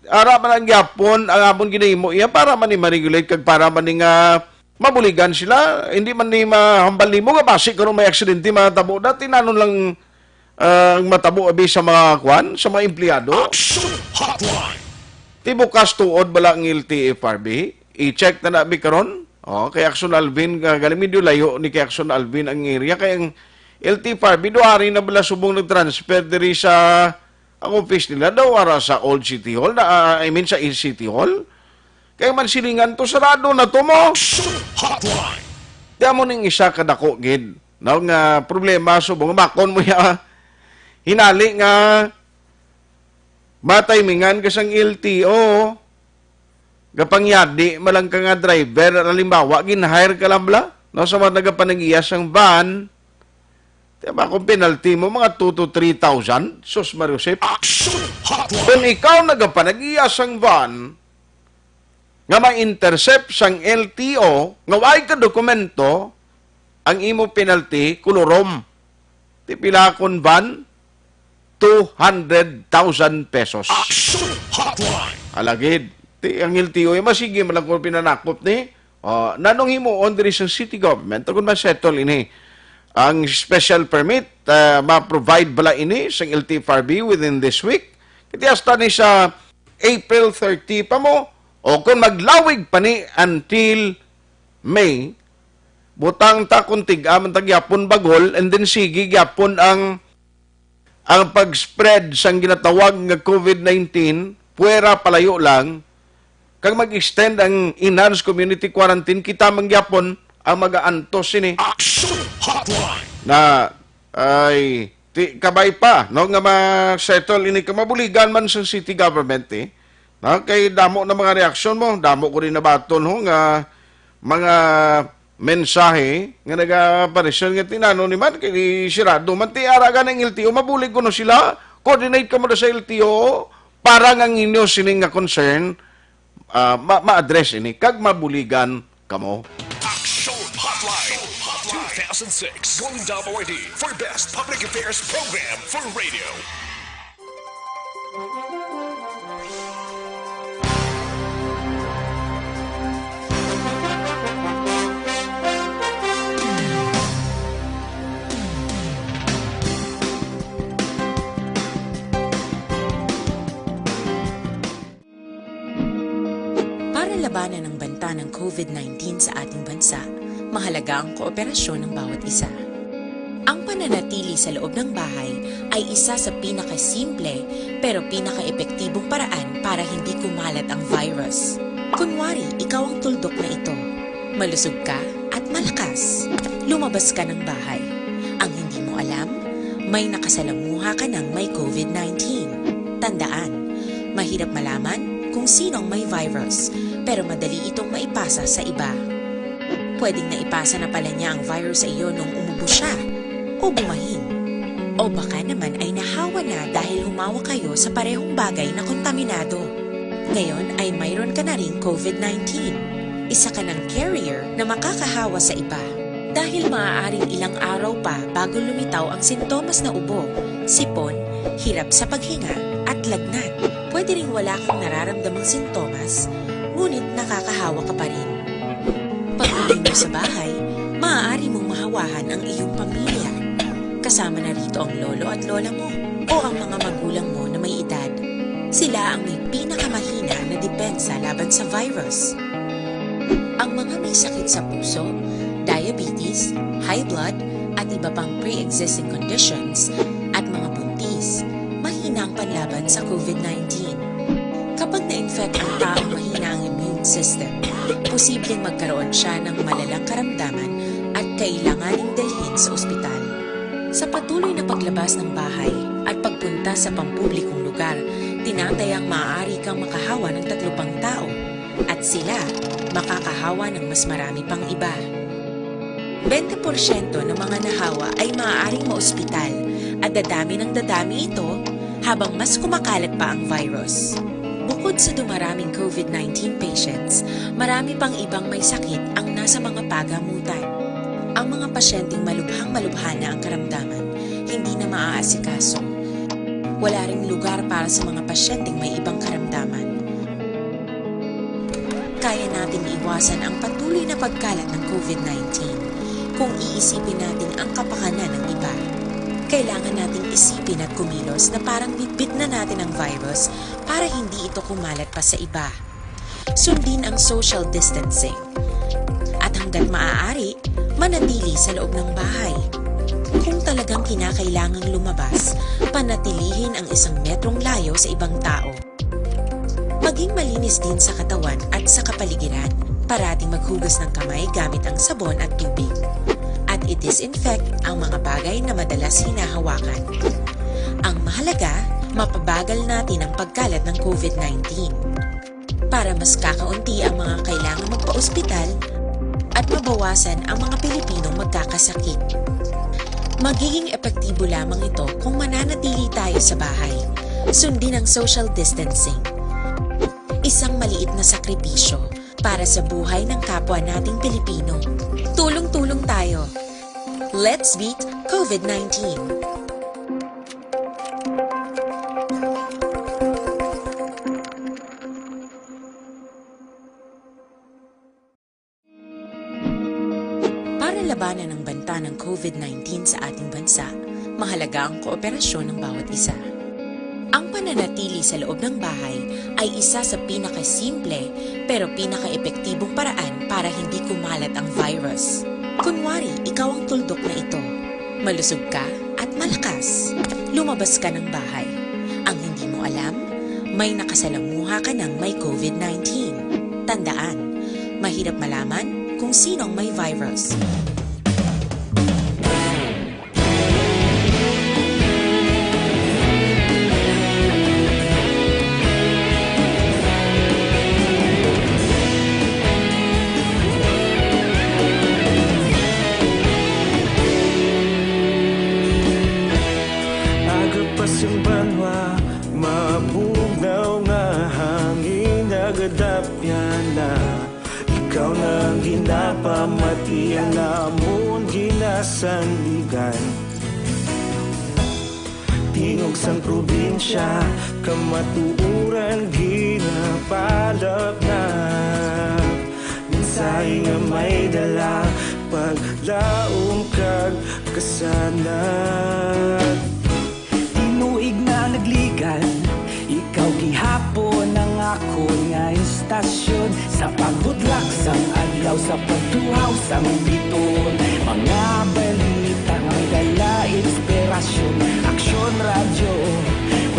Araman ang yapon, ang amon ginahimo iya para man ni ma-regulate kag para man ni nga mabuligan sila, hindi man ni mahambal nimo nga basi karon may aksidente matabo dati nanon lang ang matabo abi sa mga kwan, sa mga empleyado. Ti bukas tuod bala ang LTFRB, i-check na nabi karon. Kay Aksyon Alvin, galing medyo layo ni kay Aksyon Alvin ang area, kay ang LTFRB doari na bala subong nag-transfer diri sa ang office nila daw ara sa Old City Hall, I mean sa East City Hall. Kaya man silingan to, sarado na to mo. Diyan mo ning isa kadako gid. No, nga problema subong makon mo ya. Hinali nga mataymingan ka sang LTO. Gapangyadi malang ka nga driver, halimbawa gin-hire ka lang bla, no, sa mga nagapanagiyas ang van. Diba kung penalty mo, mga 2 to 3,000, sus Mariusip. Aksyon Hotline. Kung ikaw nagapanagiyas ang van, nga ma-intercept sang LTO, nga way ka dokumento, ang imo penalty, kulurom. Ti pila kon van, 200,000 pesos. Aksyon Hotline. Alagid. Ti ang LTO, masige man lang kung pinanakop ni. Nanong himo on diri sa city government, kung ma-settle ini. Ang special permit, ma-provide bala ini sa LTFRB within this week. Kiti hasta ni sa April 30 pa mo, o kung maglawig pa ni until May, butang ta kung tig-aman tagyapon bagol, and then sige gyapon ang pag-spread sang ginatawag nga COVID-19, puwera palayo lang, kag mag-extend ang enhanced community quarantine, kita mangyapon ang mag-aantos ini. Aksyon Hotline. Na ay kabay pa no nga ma-settle ini ka mabuligan man sa city government na kay damo na mga reaksyon mo, damo ko rin nabaton ho nga mga mensahe nga nagaparisyon nga tinano ni man kay sirado man ti araga ng LTO, mabulig ko no sila, coordinate ka mo sa LTO para nga inyo sining nga concern ma-address ini kag mabuligan kamo. Aksyon Hotline. 2006 Golden WID for Best Public Affairs Program for Radio. Para labanan ang banta ng COVID-19 sa ating bansa, mahalaga ang kooperasyon ng bawat isa. Ang pananatili sa loob ng bahay ay isa sa pinakasimple pero pinaka-epektibong paraan para hindi kumalat ang virus. Kunwari, ikaw ang tuldok na ito. Malusog ka at malakas. Lumabas ka ng bahay. Ang hindi mo alam, may nakasalamuha ka ng may COVID-19. Tandaan, mahirap malaman kung sinong may virus, pero madali itong maipasa sa iba. Pwedeng naipasa na pala niya ang virus sa iyo nung umubo siya o bumahin. O baka naman ay nahawa na dahil humawa kayo sa parehong bagay na kontaminado. Ngayon ay mayroon ka na ring COVID-19. Isa ka ng carrier na makakahawa sa iba. Dahil maaaring ilang araw pa bago lumitaw ang sintomas na ubo, sipon, hirap sa paghinga at lagnat. Pwede ring wala kang nararamdamang sintomas, ngunit nakakahawa ka pa rin. Pag-uwi mo sa bahay, maaari mong mahawahan ang iyong pamilya. Kasama na rito ang lolo at lola mo o ang mga magulang mo na may edad. Sila ang may pinakamahina na depensa laban sa virus. Ang mga may sakit sa puso, diabetes, high blood, at iba pang pre-existing conditions at mga buntis, mahina ang panlaban sa COVID-19. Kapag na-infect ang taong mahina ang immune system, posibleng magkaroon siya ng malalang karamdaman at kailanganing dalhin sa ospital. Sa patuloy na paglabas ng bahay at pagpunta sa pampublikong lugar, tinatayang maaari kang makahawa ng 3 pang tao at sila makakahawa ng mas marami pang iba. 20% ng mga nahawa ay maaaring maospital at dadami ng dadami ito habang mas kumakalat pa ang virus. Bukod sa dumaraming COVID-19 patients, marami pang ibang may sakit ang nasa mga pagamutan. Ang mga pasyenteng malubhang-malubha na ang karamdaman, hindi na maaasikaso. Wala ring lugar para sa mga pasyenteng may ibang karamdaman. Kaya nating iwasan ang patuloy na pagkalat ng COVID-19 kung iisipin natin ang kapakanan ng iba. Kailangan nating isipin at kumilos na parang bitbit na natin ang virus para hindi ito kumalat pa sa iba. Sundin ang social distancing. At hanggat maaari, manatili sa loob ng bahay. Kung talagang kinakailangang lumabas, panatilihin ang 1 metrong layo sa ibang tao. Maging malinis din sa katawan at sa kapaligiran. Parating maghugas ng kamay gamit ang sabon at tubig. At i-disinfect ang mga bagay na madalas hinahawakan. Ang mahalaga, mapabagal natin ang pagkalat ng COVID-19 para mas kakaunti ang mga kailangang magpa-ospital at mabawasan ang mga Pilipinong magkakasakit. Magiging epektibo lamang ito kung mananatili tayo sa bahay. Sundin ang social distancing. Isang maliit na sakripisyo para sa buhay ng kapwa nating Pilipino. Tulong-tulong tayo. Let's beat COVID-19. Para labanan ang banta ng COVID-19 sa ating bansa, mahalaga ang kooperasyon ng bawat isa. Ang pananatili sa loob ng bahay ay isa sa pinakasimple pero pinaka-epektibong paraan para hindi kumalat ang virus. Kunwari, ikaw ang tuldok na ito. Malusog ka at malakas. Lumabas ka ng bahay. Ang hindi mo alam, may nakasalamuha ka ng may COVID-19. Tandaan, mahirap malaman kung sinong may virus. Yung banwa, mabugnaw nga hangin nagadapyan na. Ikaw nang ginapamatian namon ginasandigan. Tingog sang probinsya, kamatuuran ginapalap na. Minsay nga may dala, paglaom kag kasanat. Tinuig na nagligan, ikaw gihapon ang ako nga istasyon. Sa pagbudlak sang adlaw, sa pagtuhaw sang biton. Mga balita nga may dala inspirasyon. Aksyon radyo,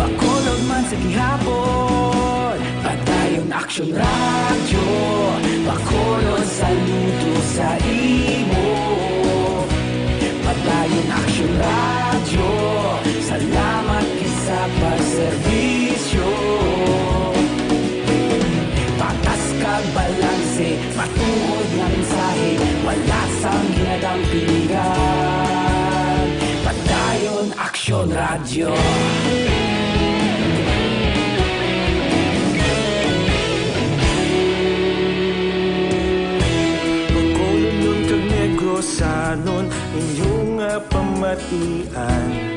bakolod man sa gihapon. Padayon Aksyon radyo, bakolod saludo sa imo. Padayon Aksyon radyo, salamat sa pagserbisyo. Patas kag balanse, matuod nga mensahe, wala sang ginadampingan. Padayon Aksyon radyo. Pagkulon nun kag negosanon, inyong pamatian.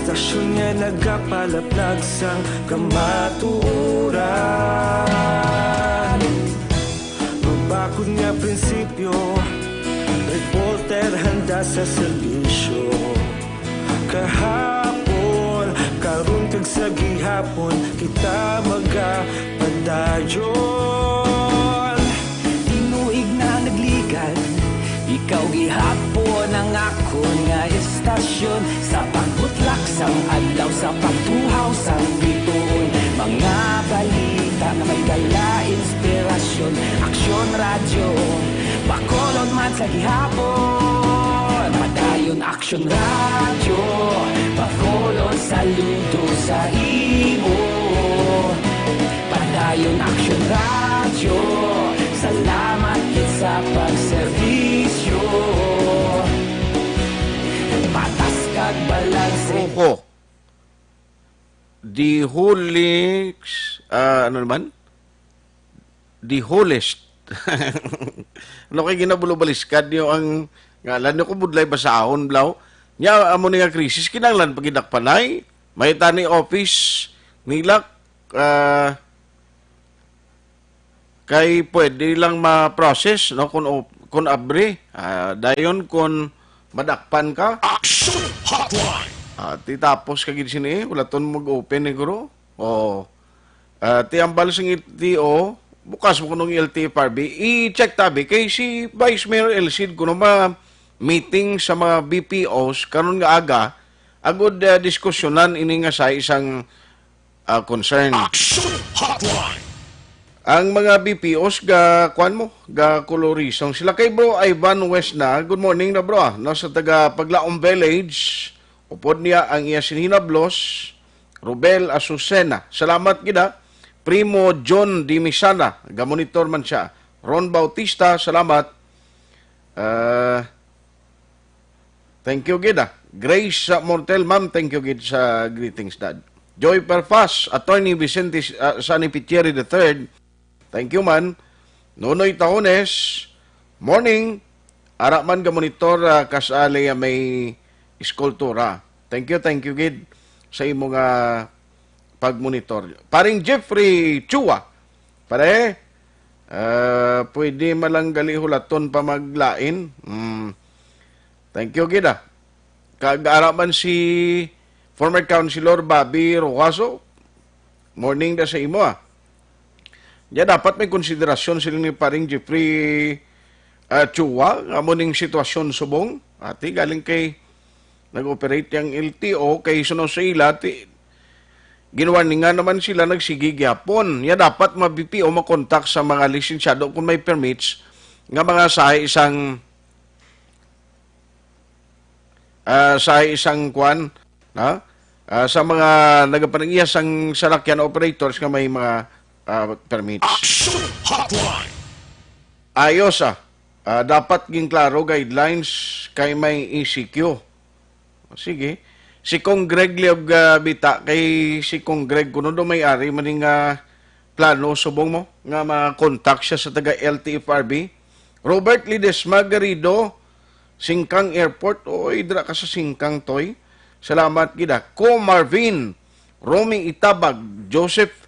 Stasyon nga nagapalaplag sang kamatuuran. Mabakod nga prinsipyo, reporter handa sa serbisyo. Kahapon, karon kag sa gihapon, kita magapadayon. Tinuig na nagligan, ikaw gihapon ang ako nga istasyon. Sa pagbutlak sang adlaw, sa pagtuhaw sang biton. Mga balita na may dala inspirasyon. Aksyon radyo, bakolod man sa gihapon. Padayon Aksyon radyo, bakolod saludo sa imo. Padayon Aksyon radyo, salamat sa pagserbisyo. Patas kag balanse. Oho. The holy, ano naman? The holiest. Ano kay ginabulubaliskad niyo ang ngalan niyo ko budlay basahon blaw. Nya amo ni nga krisis kinanglan pagidakpanay. May tani office nilak kay pwede lang ma-process no kun abre dayon kun madakpan ka. Aksyon Hotline. Ti tapos kagid sini wala ton mag-open ni guro. Ti ambal sing TO bukas mo kunong LTFRB i-check tabi kay si Vice Mayor Elcid kuno ma meeting sa mga BPOs karon nga aga agud diskusyonan ini nga sa isang concern. Aksyon Hotline. Ang mga BPOs ga kuan mo ga kolorisong sila kay bro Ivan West na. Good morning na bro. No sa taga Paglaom Village upod niya ang iya sinhinablos Robel Azucena. Salamat gida. Primo John Dimisana, ga-monitor man siya. Ron Bautista, salamat. Thank you, gid Grace Mortel, ma'am. Thank you, gid sa greetings, dad. Joy Perfas, Attorney Vicente Sani Pichieri III. Thank you, man. Nonoy Taones, morning. Ara man ka monitor kasali may iskultura. Thank you, gid sa imong pag-monitor. Paring Jeffrey Chua, pare, pwede malanggali hulaton pa maglain. Thank you, gid Kag-ara man si former Councilor Bobby Rojaso. Morning da sa imo Ya dapat may konsiderasyon sila ni paring Jeffrey Chua, amo ning sitwasyon subong. Ati galing kay nag-operate yung LTO kay suno sa ila ginwarningan naman sila nagsigi gyapon. Ya dapat ma-BP o makontak sa mga lisensyado kung may permits nga mga sa isang kwan sa mga nagapanagiyas ang salakyan operators nga may mga permits. Aksyon Hotline. Ayos dapat ging klaro guidelines kay may ECQ. Sige. Si Kong Greg Leog bita kay si Kong Greg kuno do may ari maning plano subong mo nga ma-contact siya sa taga LTFRB. Robert Lidesma Garrido, Singkang Airport. Oy, dira ka sa Singkang toy. Salamat gida. Ko Marvin, Romy Itabag, Joseph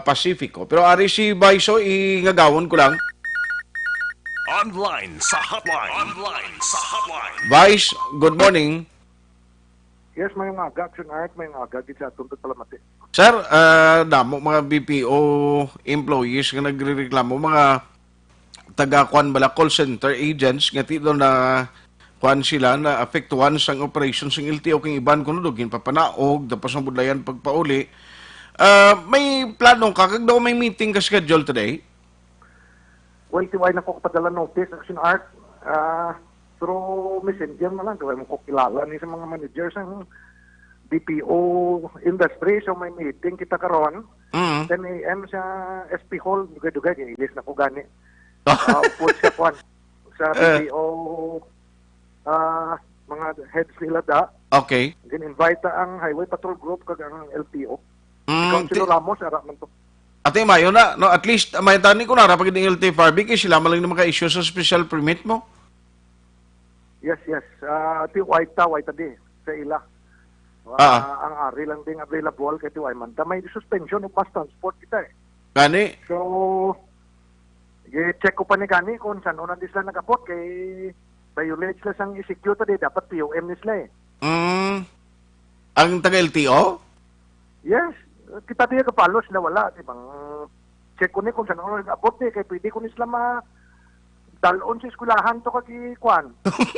Pacifico. Pero ari si Baiso, ingagawon ko lang. Online sa hotline. Vice, good morning. Yes, may mga action art, may mga agad sa atong palamati. Sir, damo mga BPO employees nga nagrereklamo, mga taga-kwan bala call center agents nga tito na kwan sila na apektuhan sang operations ng LTO king iban kuno dugin papanaog tapos ang budlayan pagpauli. May planong kag daw may meeting ka schedule today? Well, tiwai na ko kapadala notice, action art. Through messenger na lang, gawin mo ko kilala ni sa mga managers ng BPO industry. So may meeting kita karon. 10 a.m. sa SP Hall. Dugay-dugay, ilis na ko gani. Upo siya kwan sa BPO mga heads nila da. Okay. Invite ang Highway Patrol Group kag ang LTO. Councilor Ramos, ara man to. Ate Mayo na, no, at least may tani ko na rapag ng LTFRB kasi sila malang na maka-issue sa special permit mo. Yes. Tiwai tadi sa ila. Ang ari lang ding available kay tiwai man. May suspension of bus transport kita eh. Gani? So, i-check ko pa ni gani kung saan na sila nagapot kay violate sila sang ECQ tadi dapat POM ni sila eh. Ang taga-LTO? Yes. Kita diya kapalo sila wala. Ibang check ko ni kung saan nagapot eh. Kay pwede ko ni sila dalon sa eskulahan to kaki kwan.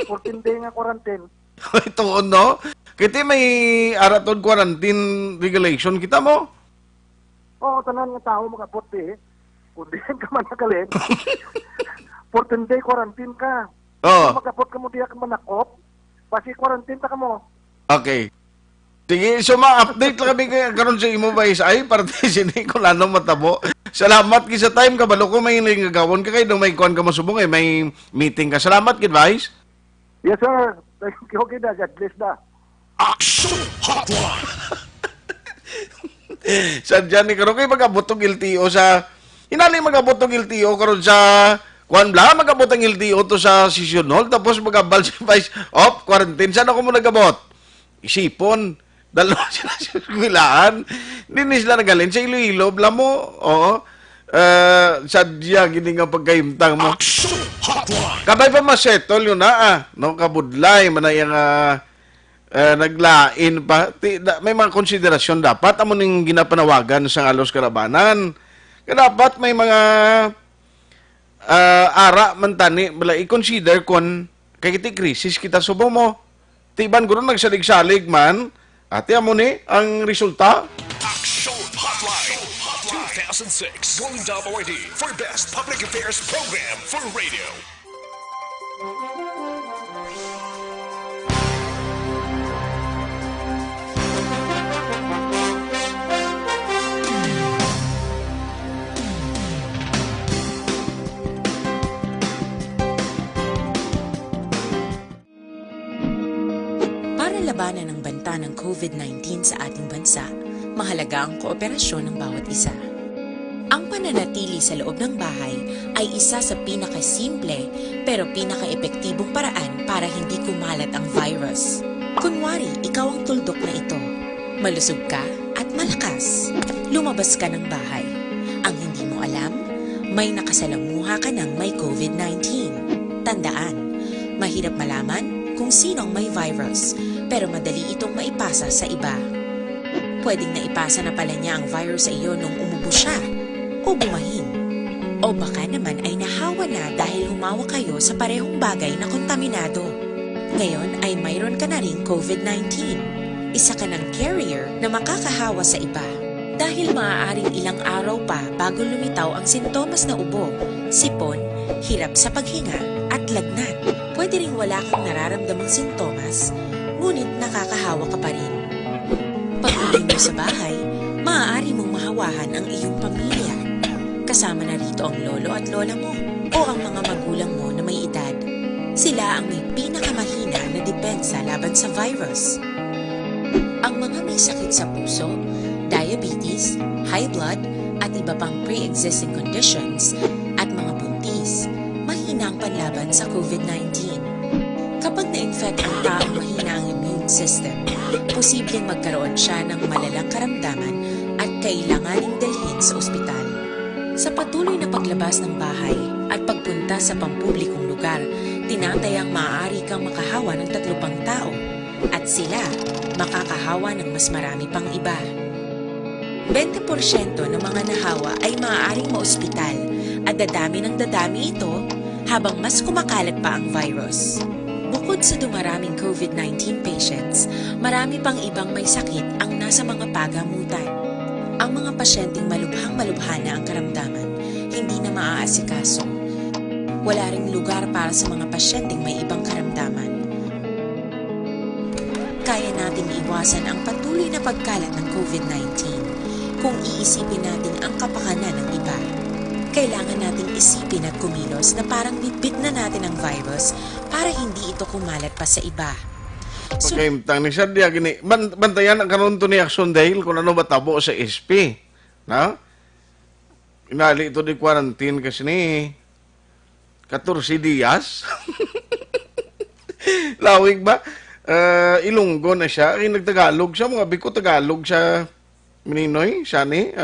14 day nga quarantine. Ito no? Kiti may araton quarantine regulation kita mo? Oo, tanan nga tao magapot eh. Kung di ka man nagalin, 14 day quarantine ka. Oo. Magapot ka mo diya ka manakop, pasi quarantine ta ka mo. Okay. Sige, so ma-update lang kami karon sa imo ba ay parte sini ko lano matabo. Salamat ki sa time ka balo ko may gagawon ka kay do may kuan ka masubong may meeting ka. Salamat kid Vice. Yes sir. Thank you kid God bless da. Aksyon Hotline. Sadya ni karon kay magabutog LTO sa inali magabutog LTO karon sa kuan bla magabutog LTO to sa session hall tapos magabal si Vice of quarantine. Saan ako mo nagabot? Isipon. Dalawa sila sa eskwelahan. Hindi sila nagalin sa Iloilo. Bla mo, sadya, gini nga pagkaimtang mo. Kabay pa masetol yun na, no, kabudlay, manayang naglain pa. May mga konsiderasyon dapat. Amo ning ginapanawagan sa alos karabanan. Dapat may mga ara man tani, bala, i-consider kung kay kiti krisis kita subo mo. Tiban ko rin nagsalig-salig man, ate amo ni ang resulta. Aksyon Hotline 2006 going WID for best public affairs program for radio. COVID-19 sa ating bansa, mahalaga ang kooperasyon ng bawat isa. Ang pananatili sa loob ng bahay ay isa sa pinakasimple pero pinaka-epektibong paraan para hindi kumalat ang virus. Kunwari, ikaw ang tuldok na ito. Malusog ka at malakas. Lumabas ka ng bahay. Ang hindi mo alam, may nakasalamuha ka ng may COVID-19. Tandaan, mahirap malaman kung sino ang may virus, pero madali itong maipasa sa iba. Pwedeng naipasa na pala niya ang virus sa iyo nung umubo siya o bumahin. O baka naman ay nahawa na dahil humawa kayo sa parehong bagay na kontaminado. Ngayon ay mayroon ka na rin COVID-19. Isa ka ng carrier na makakahawa sa iba. Dahil maaaring ilang araw pa bago lumitaw ang sintomas na ubo, sipon, hirap sa paghinga at lagnat. Pwede ring wala kang nararamdamang sintomas, ngunit nakakahawa ka pa rin. Pag-uwi mo sa bahay, maaari mong mahawahan ang iyong pamilya. Kasama na rito ang lolo at lola mo o ang mga magulang mo na may edad. Sila ang may pinakamahina na depensa laban sa virus. Ang mga may sakit sa puso, diabetes, high blood, at iba pang pre-existing conditions, at mga buntis, mahina ang panlaban sa COVID-19. Kapag na-infect ang taong mahina ang immune system, posibleng magkaroon siya ng malalang karamdaman at kailanganing dalhin sa ospital. Sa patuloy na paglabas ng bahay at pagpunta sa pampublikong lugar, tinatayang maaari kang makahawa ng 3 pang tao at sila makakahawa ng mas marami pang iba. 20% ng mga nahawa ay maaaring maospital at dadami ng dadami ito habang mas kumakalat pa ang virus. Bukod sa dumaraming COVID-19 patients, marami pang ibang may sakit ang nasa mga pagamutan. Ang mga pasyenteng malubhang-malubha na ang karamdaman, hindi na maaasikaso. Wala ring lugar para sa mga pasyenteng may ibang karamdaman. Kaya nating iwasan ang patuloy na pagkalat ng COVID-19 kung iisipin natin ang kapakanan ng iba. Kailangan nating isipin at kumilos na parang bitbit na natin ang virus para hindi ito kumalat pa sa iba. Okay, tang ni sadya gini. Bantayan ang karon to ni Aksyon dahil kung ano matabo sa SP. Na? Inali ito di quarantine kasi ni 14 días. Lawig ba? Ilunggo na siya. Ay, nagtagalog siya. Mga biko Tagalog siya. Mininoy, siya ni.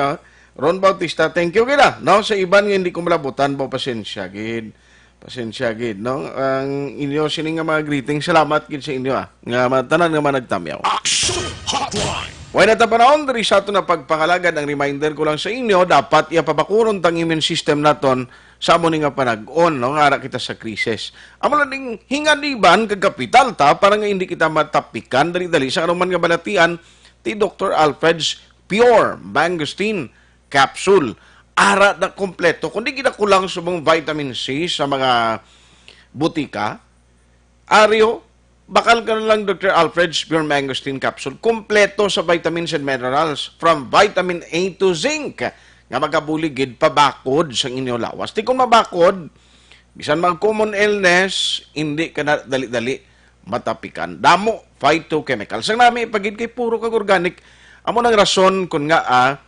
Ron Bautista, thank you gida. No? Sa iban nga hindi ko malabutan po, pasensya gid. Pasensya gid, no? Ang inyo sining nga mga greeting, salamat gid sa inyo nga tanan nga managtamyaw. Aksyon Hotline. Why na tapanahon diri sa ato na pagpangalagad, ang reminder ko lang sa inyo, dapat ipabakuron tang immune system naton sa amo ni nga panag-on, no? Nga ara kita sa krisis. Amo lang ding hingaliban kag kapital ta para nga hindi kita matapikan dali-dali sa anuman nga balatian ti Dr. Alfred's Pure Mangosteen Capsule. Ara na kompleto. Kundi kinakulang sa mga vitamin C sa mga butika, aryo, bakal ka na lang Dr. Alfred's Pure Mangosteen Capsule. Kompleto sa vitamins and minerals from vitamin A to zinc nga magabuligid pabakod sa inyo lawas. Di kung mabakod, bisan mga common illness, hindi ka na dali-dali matapikan. Damo, phytochemicals. Ang namin ipagid kay puro kag organic. Amo nang rason kung nga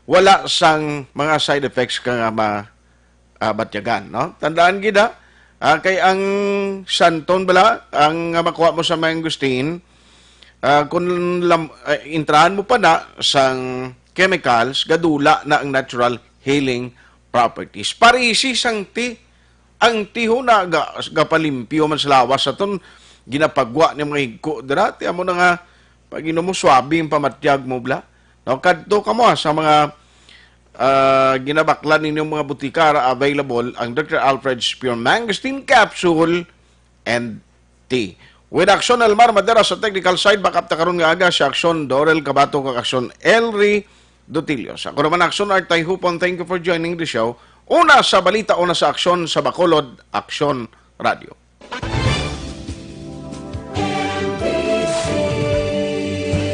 wala sang mga side effects ka nga batyagan, no? Tandaan gida, kay ang santon bala, ang makuha mo sa mangosteen, kung intrahan mo pa na sang chemicals, gadula na ang natural healing properties. Parisi sang ang tiho na gapalimpyo man sa lawas aton ginapagwa ni mga higko dati amo na nga pag mo swabe yung pamatyag mo bla. No, kadto ka mo sa mga ginabaklan ninyong mga butikara available ang Dr. Alfred's Pure Mangosteen Capsule and Tea. With Aksyon Elmar Madera sa technical side, backup ta karon nga aga si Aksyon Dorel Cabato kag Aksyon Elry Dutilios. Ako naman Aksyon Art Tayhopon, thank you for joining the show. Una sa balita, una sa Aksyon sa Bacolod, Aksyon Radio.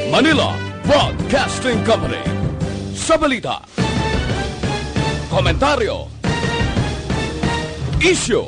Manila Broadcasting Company. Sa balita, komentaryo, issue,